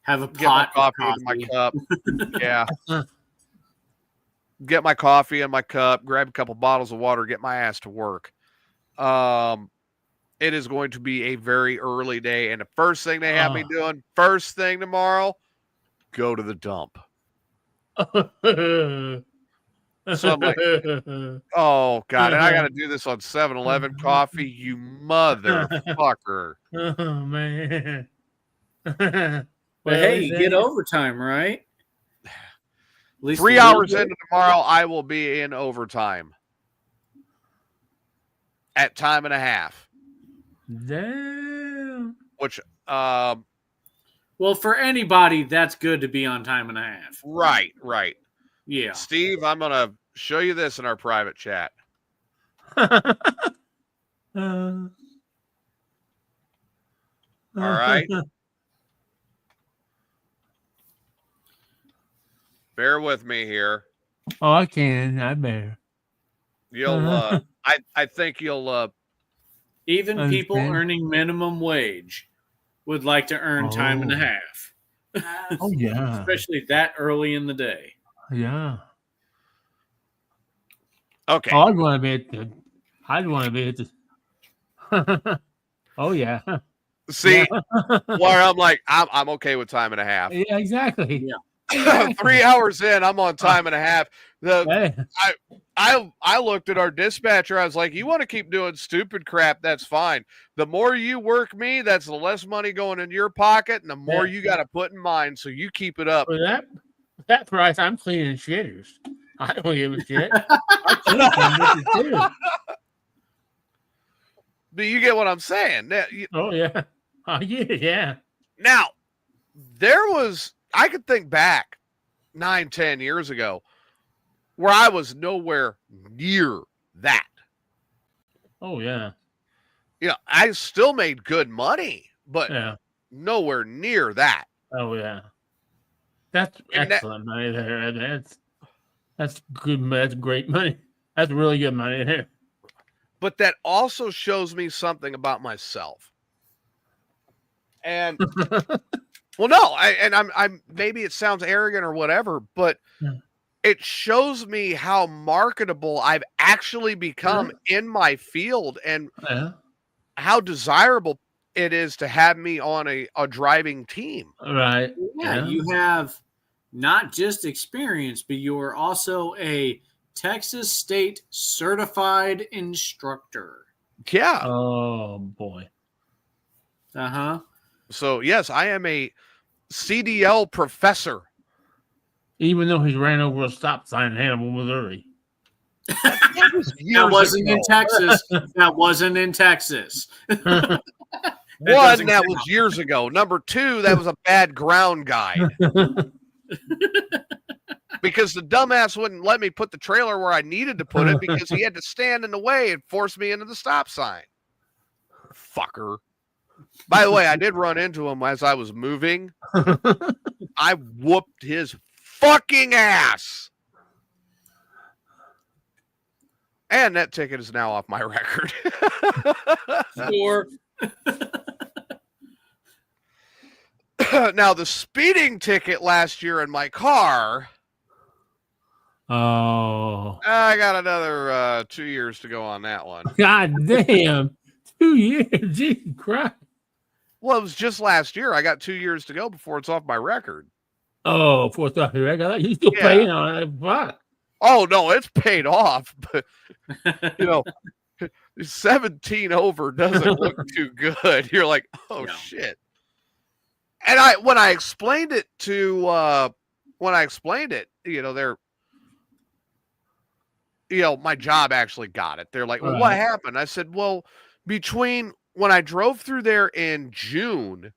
Have a Get my pot coffee in my cup. Yeah. Get my coffee in my cup, grab a couple bottles of water, get my ass to work. It is going to be a very early day. And the first thing they have me doing, first thing tomorrow, go to the dump. So I'm like, oh, God. And I got to do this on 7-Eleven coffee, you motherfucker. Oh, man. But hey, you get overtime, right? At least 3 hours into tomorrow, I will be in overtime at time and a half. Damn. Which, well, for anybody, that's good to be on time and a half. right. Yeah. Steve, I'm going to show you this in our private chat. All right. Bear with me here. Oh, I can. I bear. You'll, I think you'll, even people earning minimum wage would like to earn time and a half. Oh, yeah. Especially that early in the day. Yeah. okay. Oh, I'd want to be at the. Oh, yeah. See, where I'm like, I'm okay with time and a half. Yeah, exactly. Yeah. 3 hours in, I'm on time and a half. Hey. I looked at our dispatcher. I was like, you want to keep doing stupid crap, that's fine. The more you work me, that's the less money going in your pocket, and the more you got to put in mine, so you keep it up. For that price, I'm cleaning shitters. I don't give a shit. I clean some bitches too. But you get what I'm saying. Oh, yeah. I get it, yeah. Now, I could think back 9-10 years ago where I was nowhere near that. Oh, yeah. I still made good money, but nowhere near that. Oh, yeah. That's excellent money there. That's good. That's great money. That's really good money there. But that also shows me something about myself. And well, no, I'm maybe it sounds arrogant or whatever, but it shows me how marketable I've actually become in my field and how desirable it is to have me on a driving team. Right. Yeah, you have not just experience, but you are also a Texas State certified instructor. Yeah. Oh, boy. Uh-huh. So, yes, I am a CDL professor. Even though he ran over a stop sign in Hannibal, Missouri. That wasn't in Texas. That wasn't in Texas. One, that was years ago. Number two, that was a bad ground guide. Because the dumbass wouldn't let me put the trailer where I needed to put it because he had to stand in the way and force me into the stop sign. Fucker. By the way, I did run into him as I was moving. I whooped his fucking ass. And that ticket is now off my record. Sure. Now, the speeding ticket last year in my car. Oh. I got another 2 years to go on that one. God damn. 2 years. Jesus Christ. Well, it was just last year. I got 2 years to go before it's off my record. Oh, for you still paying on it. Fuck. Oh, no, it's paid off. But, 17 over doesn't look too good. You're like, oh, shit. And when I explained it, they're, my job actually got it. They're like, well, what happened? I said, well, between when I drove through there in June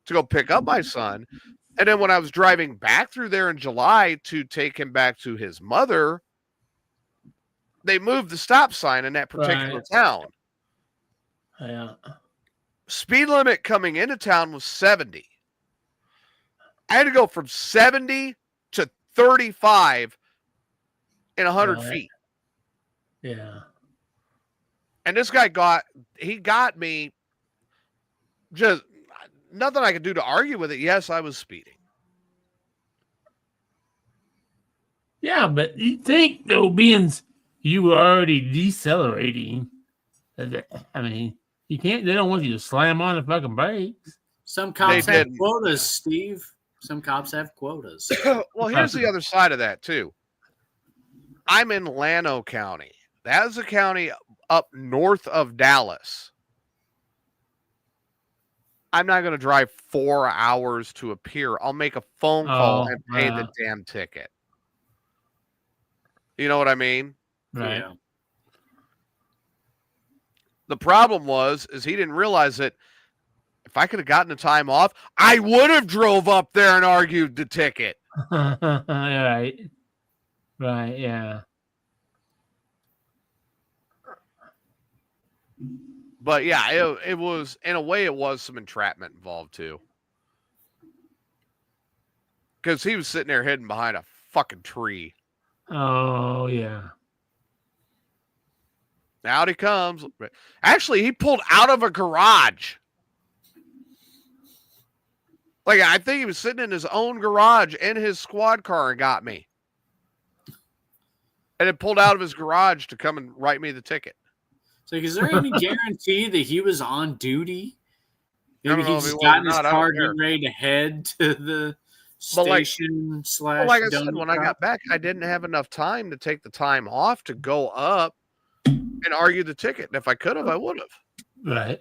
to go pick up my son, and then when I was driving back through there in July to take him back to his mother, they moved the stop sign in that particular town. Yeah. Speed limit coming into town was 70. I had to go from 70 to 35 in 100 feet. Yeah. And this guy got me just nothing I could do to argue with it. Yes, I was speeding. Yeah, but you think, though, you were already decelerating. I mean, they don't want you to slam on the fucking brakes. Some cops have quotas, Steve. Some cops have quotas. Well, here's the other side of that, too. I'm in Llano County. That is a county up north of Dallas. I'm not going to drive 4 hours to appear. I'll make a phone call and pay the damn ticket. You know what I mean? Right. Yeah. The problem is he didn't realize that if I could have gotten the time off, I would have drove up there and argued the ticket. Right. Right, yeah. But yeah, it was, in a way, it was some entrapment involved too. Because he was sitting there hidden behind a fucking tree. Oh, yeah. Out he comes. Actually, he pulled out of a garage. Like, I think he was sitting in his own garage in his squad car and got me. And it pulled out of his garage to come and write me the ticket. So, is there any guarantee that he was on duty? Maybe he just got in his car getting ready to head to the station / like I said, when I got back, I didn't have enough time to take the time off to go up and argue the ticket. And if I could have, I would have. Right.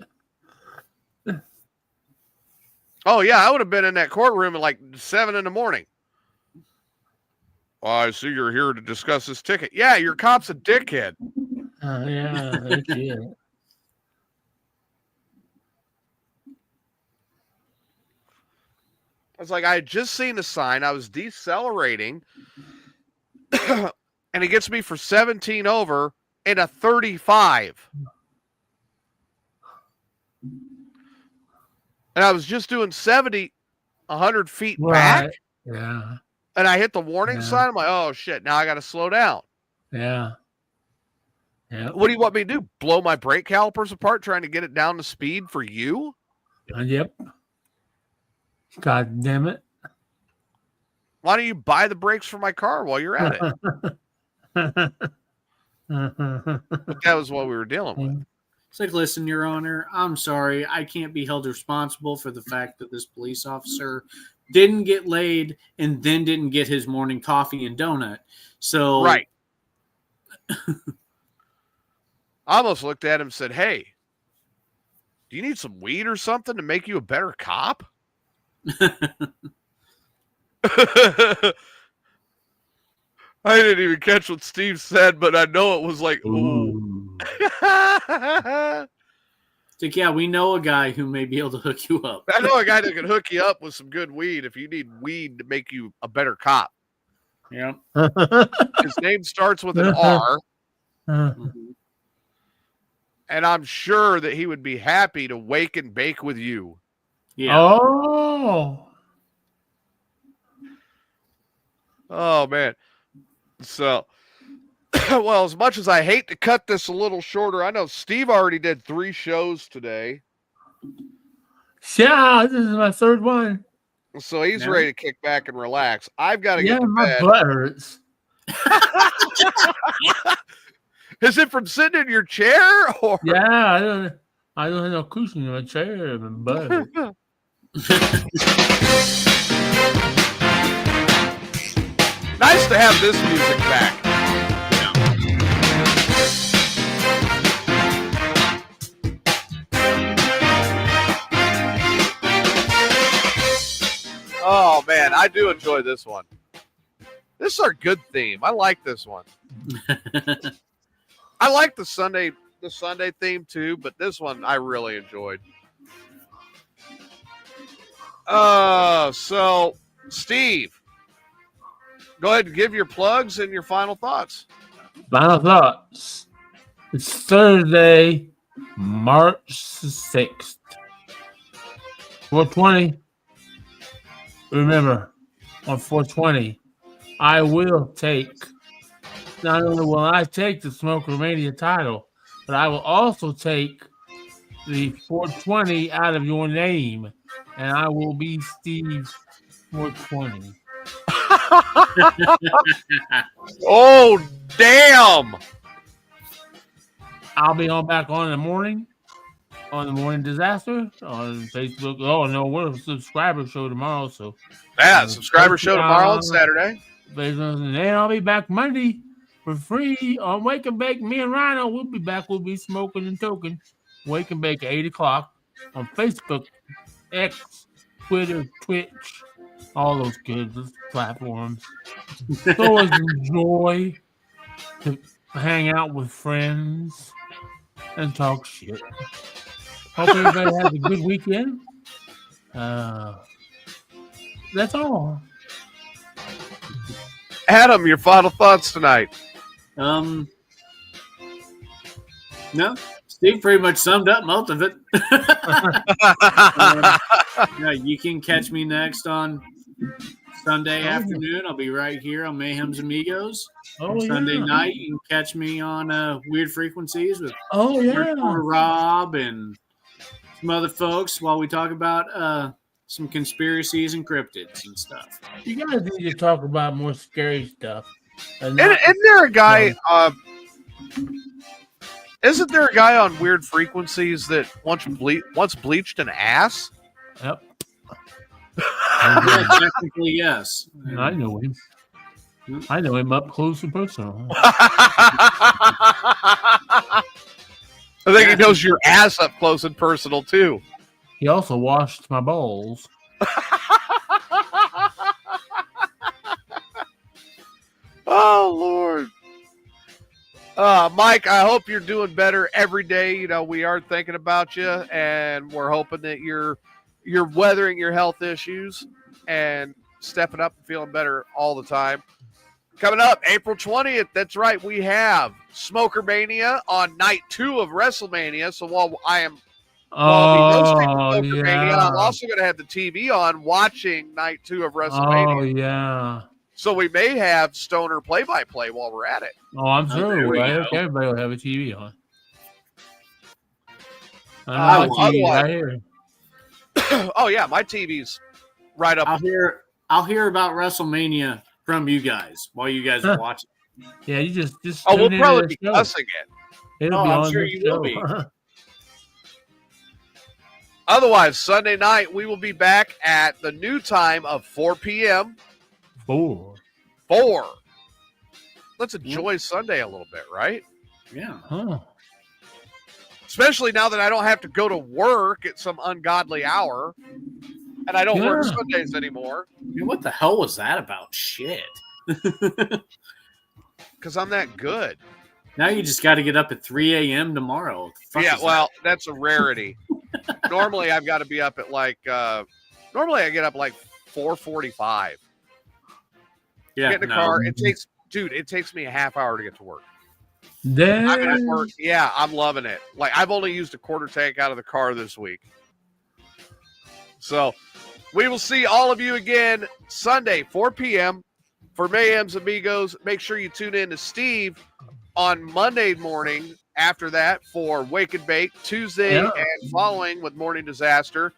Oh, yeah, I would have been in that courtroom at like 7 a.m. Well, I see you're here to discuss this ticket. Yeah, your cop's a dickhead. Yeah, that's it. I was like, I had just seen the sign. I was decelerating. And it gets me for 17 over and a 35. And I was just doing 70, 100 feet back. Yeah. And I hit the warning sign. I'm like, oh, shit, now I got to slow down. Yeah. Yeah. What do you want me to do? Blow my brake calipers apart trying to get it down to speed for you? Yep. God damn it. Why don't you buy the brakes for my car while you're at it? But that was what we were dealing with. It's like, listen, Your Honor, I'm sorry. I can't be held responsible for the fact that this police officer didn't get laid and then didn't get his morning coffee and donut. So, right. I almost looked at him and said, hey, do you need some weed or something to make you a better cop? I didn't even catch what Steve said, but I know it was like, ooh. It's like, yeah, we know a guy who may be able to hook you up. I know a guy that can hook you up with some good weed if you need weed to make you a better cop. Yeah. His name starts with an R. And I'm sure that he would be happy to wake and bake with you. Yeah. Oh, man. So, well, as much as I hate to cut this a little shorter, I know Steve already did 3 shows today. Yeah, this is my 3rd one. So he's ready to kick back and relax. I've got to get to my bed. Butt hurts. Is it from sitting in your chair? Or? Yeah, I don't have no cushion in my chair. My butt hurts. Nice to have this music back. Oh, man, I do enjoy this one. This is our good theme. I like this one. I like the Sunday theme too, but this one I really enjoyed. So Steve, go ahead and give your plugs and your final thoughts. Final thoughts. It's Thursday, March 6th. 420. Remember, on 420, I will take, not only will I take the Smoker Mania title, but I will also take the 420 out of your name, and I will be Steve 420. Oh, damn. I'll be back on the morning disaster on Facebook. Oh no, we're a subscriber show tomorrow, so Yeah, subscriber show tomorrow on Saturday. And then I'll be back Monday for free on Wake and Bake. Me and Rhino will be back. We'll be smoking and toking. Wake and Bake at 8 o'clock on Facebook, X, Twitter, Twitch, all those good platforms. It's always a joy to hang out with friends and talk shit. Hope everybody has a good weekend. That's all. Adam, your final thoughts tonight? No, Steve pretty much summed up most of it. Yeah, you can catch me next on Sunday afternoon. I'll be right here on Mayhem's Amigos. Sunday night, you can catch me on Weird Frequencies with Rob and some other folks while we talk about some conspiracies and cryptids and stuff. You guys need to talk about more scary stuff. Isn't there a guy? Isn't there a guy on Weird Frequencies that once bleached an ass? Yep. Yeah, technically, yes. I know him. I know him up close and personal. I think he knows your ass up close and personal too. He also washed my balls. Oh Lord. Mike, I hope you're doing better every day. You know, we are thinking about you, and we're hoping that you're weathering your health issues and stepping up and feeling better all the time. Coming up, April 20th, that's right, we have Smoker Mania on night 2 of WrestleMania. So while I'm Mania, I'm also going to have the TV on watching night 2 of WrestleMania. Oh, yeah. So we may have Stoner play-by-play while we're at it. Oh, I'm sure. Everybody will have a TV on. Right here. Oh, yeah, my TV's right up. I'll hear about WrestleMania from you guys while you guys are watching. Yeah, you just we'll probably be cussing it. It'll be on. I'm sure you will be. Otherwise, Sunday night, we will be back at the new time of 4 p.m. 4. Let's enjoy Sunday a little bit, right? Yeah. Huh. Especially now that I don't have to go to work at some ungodly hour. And I don't work Sundays anymore. Man, what the hell was that about? Shit. Because I'm that good. Now you just got to get up at 3 a.m. tomorrow. Yeah, well, that's a rarity. Normally, I've got to be up at normally I get up 4:45. Yeah, get in the car. It takes me a half hour to get to work. Then I'm at work. Yeah, I'm loving it. I've only used a quarter tank out of the car this week. So we will see all of you again Sunday, 4 p.m. for Mayhem's Amigos. Make sure you tune in to Steve on Monday morning after that for Wake and Bake. Tuesday and following with Morning Disaster.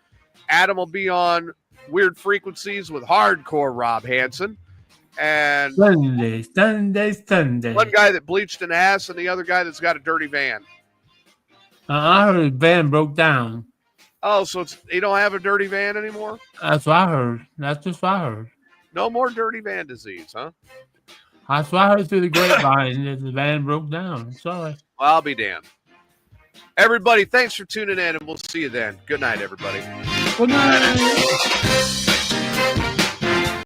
Adam will be on Weird Frequencies with Hardcore Rob Hansen. And Sunday. One guy that bleached an ass and the other guy that's got a dirty van. I heard his van broke down. Oh, so you don't have a dirty van anymore? That's what I heard. That's just what I heard. No more dirty van disease, huh? That's what I heard through the grapevine that the van broke down. Sorry. Well, I'll be damned. Everybody, thanks for tuning in, and we'll see you then. Good night, everybody. Good night.